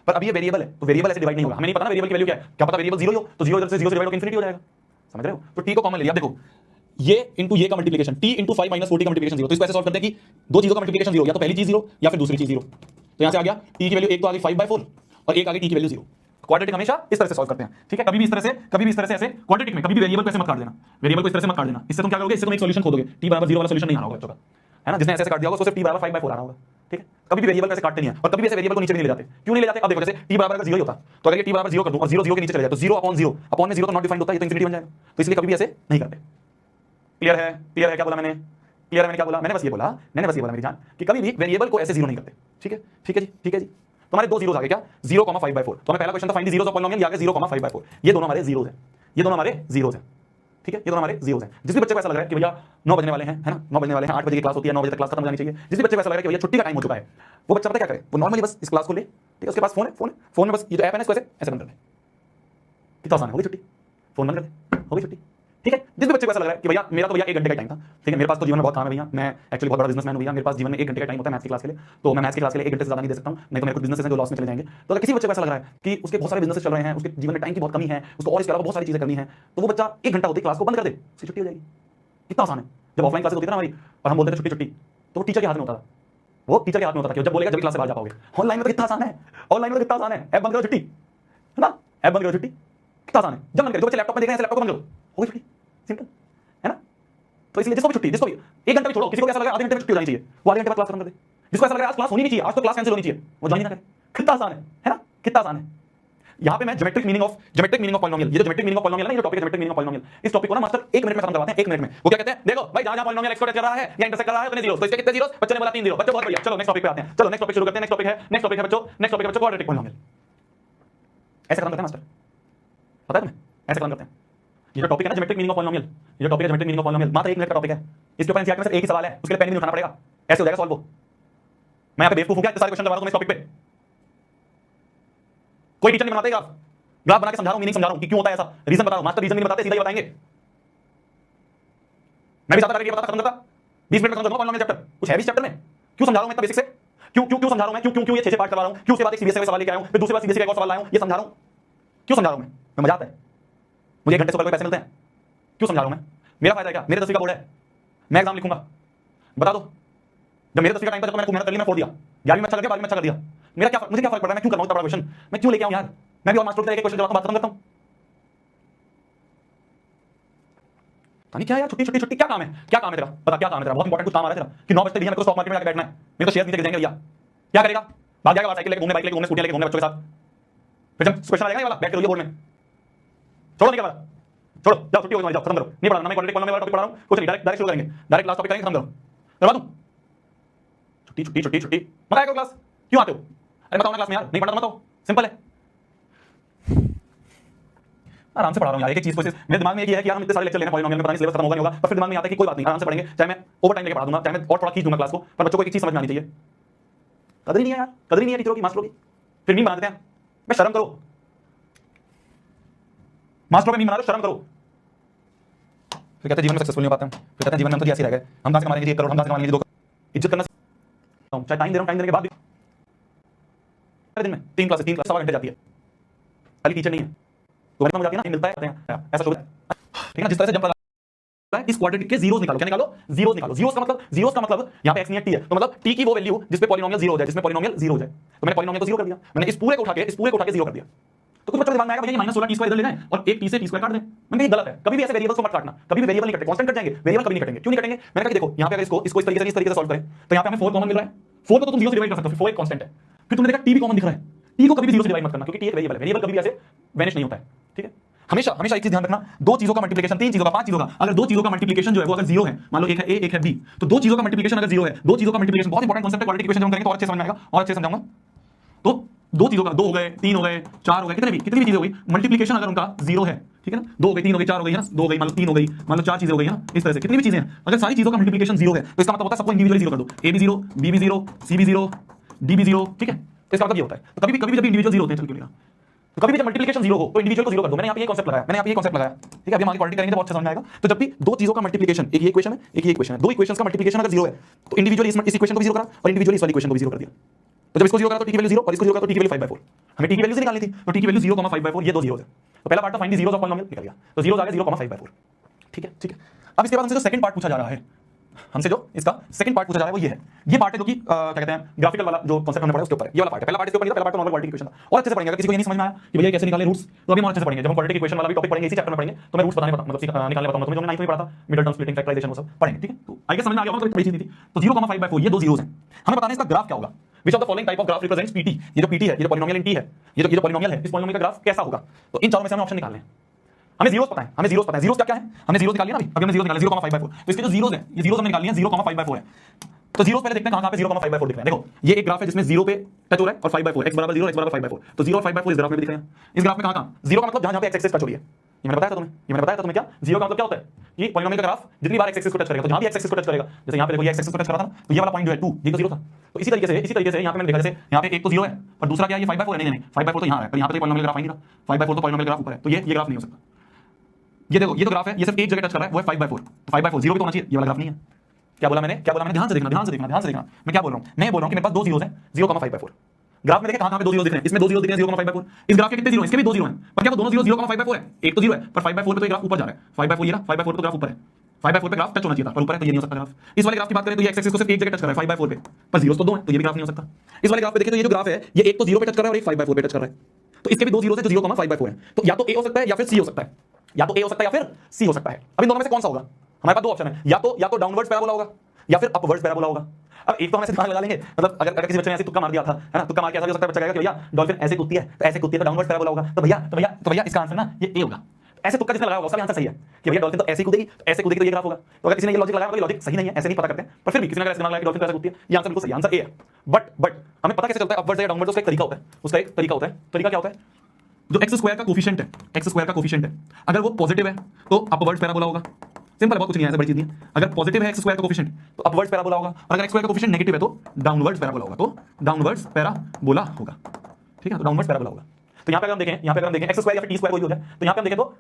पर अब ये वेरिएबल है तो वेरिएबल ऐसे डिवाइड नहीं होगा। हमें नहीं पता ना वेरिएबल की वैल्यू क्या है, क्या पता वेरिएबल 0 ही हो, तो 0 इधर से 0 से डिवाइड होकर इंफिनिटी हो जाएगा। समझ रहे हो? तो t को कॉमन ले लिया। देखो ये इंटू ये का मल्टीप्लिकेशन, t इंटू 5 - 4t का मल्टीप्लिकेशन 0। तो इसको ऐसे सॉल्व करते हैं कि दो चीजों का मल्टीप्लिकेशन 0, या तो पहली चीज 0 या फिर दूसरी चीज 0। तो यहां से आ गया t की वैल्यू, एक तो आ गई 5/4 और एक आ गई t की वैल्यू 0। क्वाड्रेटिक हमेशा इस तरह से सॉल्व करते हैं। ठीक है, कभी भी इस तरह से ऐसे क्वाड्रेटिक में कभी भी वेरिएबल को ऐसे मत काट देना, वेरिएबल को इस तरह से मत काट देना। इससे तुम क्या करोगे? इससे तुम एक सॉल्यूशन खोदोगे, t बराबर 0 वाला सॉल्यूशन नहीं आना होगा बच्चों का, है ना। जिसने ऐसे काट दिया होगा उसको सिर्फ t बराबर 5/4 आना होगा। ठीक है, कभी भी वेरिएबल को ऐसे काटते नहीं है, और कभी भी ऐसे वेरिएबल को नीचे नहीं ले जाते। क्यों नहीं ले जाते? अब देखो, जैसे t बराबर अगर 0 ही होता, तो अगर ये t बराबर 0 कर दूं और 0 0 के नीचे चले जाए, तो 0/0, अपॉन में 0 तो नॉट डिफाइंड होता है, ये तो इंफिनिटी बन जाएगा। तो इसलिए कभी भी ऐसे नहीं करते। क्लियर है? क्लियर है? क्या बोला मैंने? क्लियर है? मैंने क्या बोला? मैंने बस ये बोला मेरी जान, कि कभी भी वेरिएबल को ऐसे 0 नहीं करते। ठीक है, ठीक है जी, ठीक है जी। तुम्हारे दो जीरोस आ गए, क्या? 0,5/4। तो हमें पहला क्वेश्चन था find the zeros of polynomial, ये आ गया 0,5/4। ये दोनों हमारे जीरोस हैं, ये दोनों हमारे जीरोस हैं। ठीक है, ये दोनों हमारे जीरोस हैं। जिस भी बच्चे को ऐसा लग रहा है कि भैया 9 बजने वाले हैं, है ना, 9 बजने वाले हैं, 8 बजे की क्लास होती है, 9 बजे तक क्लास खत्म हो जानी चाहिए, जिस भी बच्चे को ऐसा लग रहा है कि भैया छुट्टी का टाइम हो चुका है, वो बच्चा पता क्या करे? वो नॉर्मली बस इस क्लास को ले, ठीक है, उसके पास फोन में बस ये जो ऐप है ना, इसको ऐसे बंद कर दे। कितना आसान है, हो गई छुट्टी, फोन बंद कर दे, हो गई छुट्टी। ठीक है, जिस भी बच्चे को ऐसा लग रहा है कि भैया मेरा तो भैया 1 घंटे का टाइम था, ठीक है, मेरे पास तो जीवन में बहुत काम है भैया, मैं एक्चुअली बहुत बड़ा बिजनेसमैन हूं भैया, मेरे पास जीवन में 1 घंटे का टाइम होता है मैथ्स की क्लास के लिए, तो मैं मैथ्स की क्लास के लिए 1 घंटे से ज्यादा नहीं दे सकता हूं, नहीं तो मेरे कुछ बिजनेस हैं जो लॉस में चले जाएंगे। तो अगर किसी बच्चे को ऐसा लग रहा है कि उसके बहुत सारे बिजनेस चल रहे हैं, उसके जीवन में टाइम की बहुत कमी है, उसको और इसके अलावा बहुत सारी चीजें करनी है, तो वो बच्चा 1 घंटा होते ही क्लास को बंद कर दे, उसकी छुट्टी हो जाएगी। कितना आसान है। जब ऑफलाइन क्लासेस होती थी ना हमारी, और हम बोलते थे छुट्टी छुट्टी, तो वो टीचर के हाथ में होता था, वो टीचर के हाथ में होता था कि जब बोलेगा जब क्लास से बाहर जा पाओगे। ऑनलाइन में तो कितना आसान है, ऑनलाइन में तो कितना आसान है, ऐप बंद करो छुट्टी, है ना, ऐप बंद करो छुट्टी, कितना आसान है। जब मन करे, जो बच्चे लैपटॉप में देख रहे हैं लैपटॉप बंद करो, हो गई छुट्टी, सिंपल। तो इसलिए जिसको भी छुट्टी, जिसको भी 1 घंटा भी छोड़ो, किसी को ऐसा लगा आधे घंटे में छुट्टी हो जानी चाहिए, वो आधे घंटे बाद क्लास खत्म कर दे। जिसको ऐसा लग रहा है आज क्लास होनी नहीं चाहिए, आज तो क्लास कैंसिल होनी चाहिए, वो ज्वाइन ना करे। कितना आसान है ना, कितना आसान है। यहाँ पे मैं ज्योमेट्रिक मीनिंग ऑफ पॉलिनोमियल, ये जो ज्योमेट्रिक मीनिंग ऑफ पॉलिनोमियल है ना, ये जो टॉपिक है ज्योमेट्रिक मीनिंग ऑफ पॉलिनोमियल, इस टॉपिक को ना मास्टर 1 मिनट में खत्म करवाते हैं, 1 मिनट में। वो क्या कहते हैं, देखो भाई जहां पॉलिनोमियल एक्स को टच कर रहा है या इंटरसेक्ट कर रहा है उतने जीरो, तो इसके कितने जीरो, बच्चे ने बोला 3 जीरो, बच्चों बहुत बढ़िया, चलो नेक्स्ट टॉपिक पे आते हैं, चलो नेक्स्ट टॉपिक शुरू करते हैं। नेक्स्ट टॉपिक है बच्चों, नेक्स्ट टॉपिक है बच्चों क्वाड्रेटिक पॉलिनोमियल। ऐसे खत्म करते हैं मास्टर, पता है तुम्हें, ऐसे खत्म करते हैं। ये जो टॉपिक है ना ज्योमेट्रिक मीनिंग ऑफ पॉलिनोमियल, ये जो टॉपिक है ज्योमेट्रिक मीनिंग ऑफ पॉलिनोमियल, मात्र 1 मिनट का टॉपिक है। इसके ऊपर एनसीईआरटी में सिर्फ एक ही सवाल है, उसके लिए पेन नहीं उठाना पड़ेगा, ऐसे हो जाएगा सॉल्व। मैं यहाँ पे बेवकूफ हूं क्या, इतने सारे क्वेश्चन करवा रहा हूं इस टॉपिक पे। कोई टीचर नहीं बनाते ग्राफ, ग्राफ बना के समझा रहा हूं, मीनिंग समझा रहा हूं कि क्यों होता है ऐसा, रीजन बता रहा हूं। मास्टर रीजन नहीं बताते, सीधा ही बताएंगे। मैं भी ज्यादा करके बता खत्म करता, 20 मिनट में खत्म कर दूंगा पॉलिनोमियल चैप्टर। कुछ है भी चैप्टर में, क्यों समझा रहा हूं मैं इतना बेसिक से, क्यों क्यों क्यों समझा रहा हूं मैं, क्यों ये 6 पार्ट करवा रहा हूं, क्यों उसके बाद एक सीबीएसई का सवाल लेके आया हूं, फिर दूसरे बार सीबीएसई का एक और सवाल लाया हूं, ये समझा रहा हूं। क्यों समझा रहा हूं मैं मजा आता है मुझे, 1 घंटे से ऊपर पैसे मिलते हैं, क्यों समझा रहा हूं मैं, मेरा फायदा है क्या, मेरे 10वीं का बोर्ड है, मैं एग्जाम लिखूंगा, बता दो। जब मेरे 10वीं का टाइम था, जब मैंने खूब मेहनत कर ली, मैं फोड़ दिया, 11वीं में अच्छा कर दिया, 12वीं में अच्छा कर दिया, मेरा क्या मुझे क्या फर्क पड़ रहा है, मैं क्यों कर रहा हूं इतना बड़ा क्वेश्चन, मैं क्यों लेके आऊं यार, मैं भी और मास्टर के क्वेश्चन जवाब बात खत्म करता हूं। क्या यार, छुट्टी छुट्टी छुट्टी, क्या काम है, क्या काम है तेरा, बता क्या काम है तेरा, बहुत इंपॉर्टेंट कुछ काम आ रहा है तेरा कि 9 बजे मेरे को स्टॉक मार्केट में जाकर बैठना है, मेरे को शेयर नीचे देंगे भैया, क्या करेगा, भाग जाएगा साइकिल लेके घूमने, बाइक लेके घूमने, स्कूटी लेके घूमने बच्चों के साथ, फिर जब क्वेश्चन आ जाएगा ये वाला बैठ के रोइए बोर्ड में, छोड़ो नहीं क्या वाला, छोड़ो जाओ, छुट्टी हो गई, जाओ खत्म करो, नहीं पढ़ाना, मैं क्वाड्रेटिक पॉलिनोमियल वाला टॉपिक पढ़ा रहा हूं, कुछ नहीं, डायरेक्ट शुरू करेंगे, डायरेक्ट लास्ट टॉपिक करेंगे, खत्म करो, करवा दूं, छुट्टी छुट्टी छुट्टी छुट्टी, मत आएगा क्लास, क्यों आते हो, अरे बताओ ना क्लास में यार, नहीं पढ़ना तो बताओ, सिंपल है, आराम से पढ़ा रहा हूं यार, एक एक चीज को मेरे दिमाग में ये है कि यार हम इतने सारे लेक्चर लेने पॉलिनोमियल में, पता नहीं सिलेबस खत्म होगा नहीं होगा, पर फिर दिमाग में आता है कि कोई बात नहीं, आराम से पढ़ेंगे, चाहे मैं ओवर टाइम लेके पढ़ा दूंगा, चाहे मैं और थोड़ा खींच दूंगा क्लास को, पर बच्चों को एक चीज समझ में आनी चाहिए, कदर ही नहीं है यार, कदर ही नहीं है टीचरों की, मास्टरों की, फिर मीम बना देते हैं, मैं शर्म करो, मास्टरों पे मीम बना रहे हो, शर्म करो, फिर कहते हैं जीवन में सक्सेसफुल नहीं हो पाते हम, फिर कहते हैं जीवन में हम तो ऐसे ही रह गए, हम कहां से कमाएंगे 1 करोड़, हम कहां से कमाएंगे 2 करोड़, इज्जत करना चाहे टाइम दे रहा हूं, टाइम देने के बाद भी दिन में 3 क्लास 3 घंटे जाती है, खाली टीचर नहीं है, तो में जाती है ना, मिलता है ऐसा शो है, ठीक है ना, जिस तरह से जंप लगा इस क्वाड्रेटिक के जीरोस निकालो, क्या निकालो, जीरोस निकालो, जीरोस का मतलब यहां पे x नहीं है, t है, तो मतलब t की वो वैल्यू जिस पे पॉलिनोमियल 0 हो जाए, जिसमें पॉलिनोमियल 0 हो जाए, तो मैंने पॉलिनोमियल को 0 कर दिया, मैंने इस पूरे को उठा के 0 कर दिया, तो कुछ बच्चों के दिमाग में आएगा भैया ये -16 t² इधर ले जाएं और एक t से t² काट दें, मैंने कहा ये गलत है, कभी भी ऐसे वेरिएबल्स को मत काटना, कभी भी वेरिएबल नहीं कटते, कांस्टेंट कट जाएंगे, वेरिएबल कभी नहीं कटेंगे, क्यों नहीं कटेंगे, मैंने कहा कि देखो यहां पे अगर इसको इस तरीके से सॉल्व करें, तो यहां पे हमें 4 कॉमन मिल रहा है, 4 को तो तुम 0 से डिवाइड कर सकते हो, 4 एक कांस्टेंट है, फिर तुमने देखा t भी कॉमन दिख रहा है, t को कभी भी 0 से डिवाइड मत करना, क्योंकि t एक वेरिएबल है, वेरिएबल कभी भी ऐसे वैनिश नहीं होता है, ठीक है। हमेशा हमेशा एक चीज ध्यान रखना, 2 चीजों का मल्टीप्लिकेशन, 3 चीजों का, 5 चीजों का, अगर 2 चीजों का मल्टीप्लिकेशन जो है वो अगर 0 है, मान लो एक है a एक है b, तो 2 चीजों का मल्टीप्लिकेशन अगर 0 है, 2 चीजों का मल्टीप्लिकेशन बहुत इंपॉर्टेंट कांसेप्ट है, क्वाड्रेटिक इक्वेशन जब हम करेंगे तो और अच्छे समझ में आएगा और अच्छे समझाऊंगा, तो 2 चीजों का 2 हो गए 3 हो गए 4 हो गए, कितनी भी चीजें हो गई, मल्टीप्लिकेशन अगर उनका 0 है, ठीक है ना, 2 हो गई 3 हो गई 4 हो गई है ना, 2 हो गई मान लो 3 हो गई मान लो 4 चीजें हो गई है ना, इस तरह से कितनी भी चीजें हैं, अगर सारी चीजों का मल्टीप्लिकेशन 0 है तो इसका मतलब होता है सबको इंडिविजुअली 0 कर दो, a भी 0 b भी 0 c भी 0 d भी 0, ठीक है, तो इसका मतलब ये होता है, तो कभी भी जब इंडिविजुअल 0 होते हैं, चल क्यों, तो कभी भी जब मल्टीप्लिकेशन 0 हो तो इंडिविजुअल को 0 कर दो, मैंने यहाँ पे ये कॉन्सेप्ट लगाया, ठीक है, अभी हम आगे क्वाड्रेटिक करेंगे तो बहुत अच्छा समझ में आएगा, तो जब भी 2 चीजों का मल्टीप्लिकेशन, एक ये इक्वेशन है एक ये इक्वेशन है, 2 इक्वेशंस का मल्टीप्लिकेशन अगर 0 है तो इंडिविजुअली इस इक्वेशन को भी 0 करा और इंडिविजुअली इस वाली इक्वेशन को भी 0 कर दिया, तो जब इसको 0 करा तो t की वैल्यू 0 और इसको 0 करा तो t की वैल्यू 5/4, हमें t की वैल्यू से निकालनी थी, तो t की वैल्यू 0, 5/4, ये 2 जीरोस है, तो पहला पार्ट था find the zeros of polynomial, निकल गया, तो जीरोस आ गए 0, 5/4, ठीक है। अब इसके बाद हमसे जो सेकंड पार्ट पूछा जा रहा है, हमसे जो इसका सेकंड पार्ट पूछा जा रहा है वो ये है, ये पार्ट है जो कि क्या कहते हैं ग्राफिकल वाला जो कांसेप्ट हमने पढ़ा उसके ऊपर है, ये वाला पार्ट है, पहला पार्ट इसके ऊपर नहीं था, पहला पार्ट तो नॉर्मल क्वाड्रेटिक इक्वेशन था, और अच्छे से पढ़ेंगे, अगर किसी को ये नहीं समझ में आया कि भैया कैसे निकालें रूट्स, तो अभी हम और अच्छे से पढ़ेंगे, जब हम क्वाड्रेटिक इक्वेशन वाला भी टॉपिक पढ़ेंगे इसी चैप्टर में पढ़ेंगे, तो मैं रूट्स बताने मतलब निकालने बताऊंगा, तुम्हें जो 9th में पढ़ा था मिडल टर्म स्प्लिटिंग फैक्टराइजेशन वो सब पढ़ेंगे, ठीक है, तो आई गेस समझ में आ गया होगा, तो बड़ी चीज थी, तो 0, 5/4 ये 2 जीरोस हैं, हमें बताना है इसका ग्राफ क्या होगा, which of the following type of graph represents pt, ये जो pt है, ये जो पॉलिनोमियल इन t है, ये जो पॉलिनोमियल है, इस पॉलिनोमियल का ग्राफ कैसा होगा, तो इन चारों में से हमें ऑप्शन निकालने हैं, हमें जीरोस पता है, जीरोस क्या है, हमने जीरोस निकाल लिया ना अभी हमने जीरोस निकाले 0,5/4, तो इसके जो जीरोस हैं ये जीरोस हमने निकाल लिए 0,5/4 है, तो जीरोस पहले देखते हैं कहां पे 0,5/4 दिख रहा है, देखो ये एक ग्राफ है जिसमें 0 पे टच हो रहा है और 5/4, x बराबर 0 x बराबर 5/4, तो 0 और 5/4 इस ग्राफ में दिख रहे हैं, इस ग्राफ में कहां 0 का मतलब जहां पे x एक्सिस टच हो रही है, ये मैंने बताया था तुम्हें क्या 0 का मतलब क्या होता है, ये पॉलिनोमियल का ग्राफ जितनी बार x एक्सिस को टच करेगा, तो जहां भी x एक्सिस को टच करेगा, जैसे यहां पे देखो ये x एक्सिस को टच कर रहा था तो ये वाला पॉइंट जो है 2 ये तो 0 था, तो इसी तरीके से यहां पे मैंने देखा जैसे यहां पे एक तो 0 है और दूसरा क्या है ये 5/4 है, नहीं 5/4 तो यहां है, पर यहां पे पॉलिनोमियल ग्राफ नहीं था, 5/4 तो पॉलिनोमियल ग्राफ ऊपर है, तो ये ग्राफ नहीं हो सकता, ये देखो ये तो ग्राफ है, ये सिर्फ एक जगह टच कर रहा है वो है 5/4, 5/4 0 भी तो होना चाहिए, ये वाला ग्राफ नहीं है, क्या बोला मैंने ध्यान से देखना, मैं क्या बोल रहा हूं, मैं बोल रहा हूं कि मेरे पास 2 जीरोस हैं 0,5/4, ग्राफ में देखिए कहां पे 2 जीरो दिख रहे हैं, इसमें 2 जीरो दिख रहे हैं 0,5/4, इस ग्राफ के कितने जीरो हैं, इसके भी 2 जीरो हैं, पर क्या वो दोनों जीरो 0,5/4 है, एक तो जीरो है पर 5/4 पे तो ये ग्राफ ऊपर जा रहा है, 5/4 ये ना 5/4 तो ग्राफ ऊपर है, 5/4 पे ग्राफ टच होना चाहिए था पर ऊपर है, तो ये नहीं हो सकता ग्राफ, इस वाले ग्राफ की बात करें तो ये x एक्सिस को सिर्फ एक जगह टच कर रहा है 5/4 पे, पर जीरोस तो 2 हैं तो ये भी ग्राफ नहीं हो सकता, इस वाले ग्राफ पे देखिए तो ये जो ग्राफ है ये एक तो 0 पे टच कर रहा है और एक 5/4 पे टच कर रहा है, तो इसके भी 2 जीरोस है जो 0,5/4 है, तो या तो a हो सकता है या फिर c हो सकता है, या तो a हो सकता है या फिर c हो सकता है, अब इन दोनों में से कौन सा होगा, हमारे पास दो ऑप्शन है, या तो डाउनवर्ड्स पैराबोला होगा या फिर अपवर्ड्स पैराबोला होगा। अब एक तो हम ऐसे दिमाग लगा लेंगे, मतलब अगर किसी बच्चे ने ऐसे तुक्का मार दिया था, है ना, तुक्का मार के ऐसा भी हो सकता है बच्चा कहेगा कि भैया डॉल्फिन ऐसे कूदती है, तो ऐसे कूदती है तो डाउनवर्ड्स पैराबोला होगा, तो भैया इसका आंसर ना ये ए होगा। ऐसे तुक्का जिसने लगाया होगा उसका भी आंसर सही है कि भैया डॉल्फिन तो ऐसे कूदेगी, तो ऐसे कूदेगी तो ये ग्राफ होगा। तो अगर किसी ने ये लॉजिक लगाया तो लॉजिक सही नहीं है, ऐसे नहीं पता करते हैं, पर फिर भी किसी ने अगर ऐसे दिमाग लगाया कि डॉल्फिन तो ऐसे कूदती है, ये आंसर बिल्कुल सही आंसर ए है। बट हमें पता कैसे चलता है अपवर्ड्स या डाउनवर्ड्स? उसका एक तरीका होता है, उसका एक तरीका होता है। तरीका क्या होता है? जो एक्स स्क्वायर का कोफिशिएंट है, एक्स स्क्वायर का कोफिशिएंट है, अगर वो पॉजिटिव है तो अपवर्ड्स पैराबोला होगा। सिंपल है, बहुत कुछ नहीं है, ऐसा बड़ी चीज नहीं है। अगर पॉजिटिव है एक्स स्क्वायर का कोफिशिएंट तो अपवर्ड्स पैराबोला होगा, और अगर एक्स स्क्वायर का कोफिशिएंट नेगेटिव है तो डाउनवर्ड्स पैराबोला होगा, तो डाउनवर्ड्स पैराबोला होगा। ठीक है, तो डाउनवर्ड्स पैराबोला होगा। तो यहाँ पे अगर हम देखें एक्स स्क्वायर या फिर टी स्क्वायर कोई भी हो जाए, तो यहाँ पे हम देखें तो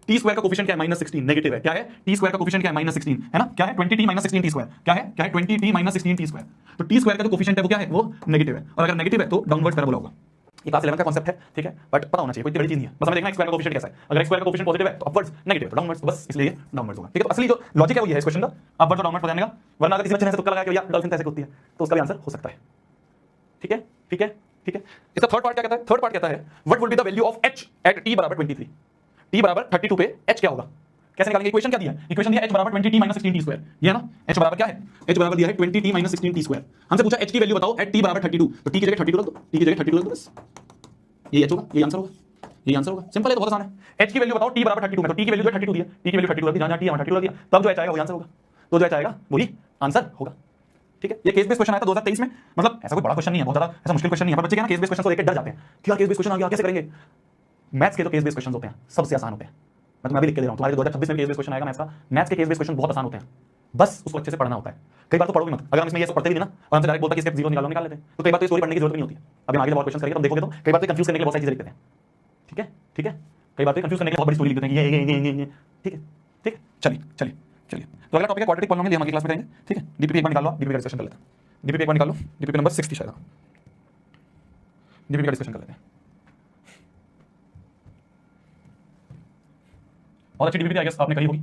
टी स्क्वायर का कोफिशिएंट क्या है? -16 नेगेटिव है। क्या है? टी स्क्वायर का कोफिशिएंट क्या है? -16 है ना? क्या है? 20t - 16 T square. क्या है? 20t - 16 T square. तो टी स्क्वायर का जो कोफिशिएंट है वो क्या है? वो नेगेटिव है, और अगर नेगेटिव है तो डाउनवर्ड्स पैराबोला होगा। ये क्लास 11 का कांसेप्ट है, ठीक है, बट पता होना चाहिए, कोई बड़ी चीज नहीं है। बस हमें देखना एक्स स्क्वायर का कोफिशिएंट कैसा है। अगर एक्स स्क्वायर का कोफिशिएंट पॉजिटिव है तो अपवर्ड्स, नेगेटिव तो डाउनवर्ड्स, बस इसलिए डाउनवर्ड्स होगा। ठीक है, तो असली जो लॉजिक है वो ये है इस क्वेश्चन का, अपवर्ड्स और डाउनवर्ड्स बताने का। वरना अगर किसी बच्चे ने ऐसे तुक्का लगाया कि भैया डॉल्फिन ऐसे कूदती है, तो उसका भी आंसर हो सकता है। ठीक है, ठीक है, ठीक है। इसका थर्ड पार्ट क्या कहता है? थर्ड पार्ट कहता है what would be the value of h at t = 23। t = 32 पे h क्या होगा? कैसे निकालेंगे? इक्वेशन क्या दिया है? इक्वेशन दिया h = 20t - 16 t स्क्वायर। ये है ना, h बराबर क्या है? h बराबर दिया है 20t - 16 t स्क्वायर। हमसे पूछा h की वैल्यू बताओ एट t = 32, तो t की जगह 32 रख दो, t की जगह 32 रख दो, बस ये h होगा, ये आंसर होगा, ये आंसर होगा। सिंपल है, तो बहुत आसान है। h की वैल्यू बताओ t = 32 में, तो t की वैल्यू जो 32 दी है, t की वैल्यू 32 रख दी, जहां t है 32 रख दिया, तब जो h आएगा वही आंसर होगा। तो जो h आएगा वही आंसर होगा। ठीक है, ये केस बेस्ड क्वेश्चन आया था 2023 में, मतलब ऐसा कोई बड़ा क्वेश्चन नहीं है, बहुत ज्यादा ऐसा मुश्किल क्वेश्चन नहीं है, पर बच्चे क्या ना केस बेस्ड क्वेश्चन को लेकर डर जाते हैं कि यार केस बेस्ड क्वेश्चन आ गया कैसे करेंगे। मैथ्स के जो केस बेस्ड क्वेश्चन होते हैं सबसे आसान होते हैं। मैं तुम्हें अभी लिख के दे रहा हूं, तुम्हारे 2026 में केस बेस्ड क्वेश्चन आएगा मैथ्स का, मैथ्स के केस बेस्ड क्वेश्चन बहुत आसान होते हैं, बस उसको अच्छे से पढ़ना होता है। कई बार तो पढ़ोगे मत, अगर हम इसमें ये सब पढ़ते भी नहीं ना और हमसे डायरेक्ट बोलता है कि स्टेप 0 निकाल लेते हैं, तो कई बार तो स्टोरी पढ़ने की जरूरत नहीं होती है। अभी हम आगे जब और क्वेश्चन करेंगे तो देखोगे तो कई बार तो कंफ्यूज करने के लिए बहुत सारी चीजें लिख देते हैं। ठीक है, ठीक है, कई बार तो कंफ्यूज करने के लिए बहुत बड़ी स्टोरी लिख देते हैं ये। ठीक है, ठीक है, चलिए। तो अगला टॉपिक है क्वाड्रेटिक पॉलिनोमियल, हम अगली क्लास में करेंगे। ठीक है, डीपीपी एक बार निकाल लो, डीपीपी का डिस्कशन कर लेते हैं। डीपीपी एक बार निकाल लो, डीपीपी नंबर 60 शायद, डीपीपी का डिस्कशन कर लेते हैं। बहुत अच्छी डीपीपी आई गेस आपने करी होगी,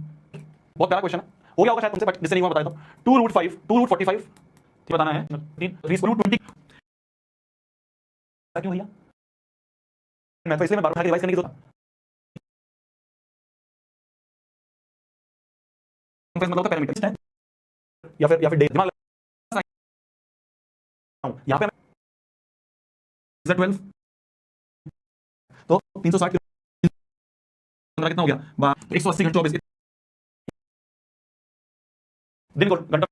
बहुत प्यारा क्वेश्चन है, हो गया होगा शायद तुमसे, बट जिससे नहीं हुआ बताया तो 2√5 2√45 बताना है, 3√20 क्यों भैया? मैं तो इसलिए मैं बार-बार रिवाइज करने की जरूरत मतलब होता है पैरामीटर या फिर डे दिमाग यहाँ पे 12 तो 360 कितना हो गया? 180 घंटों दिन को घंटा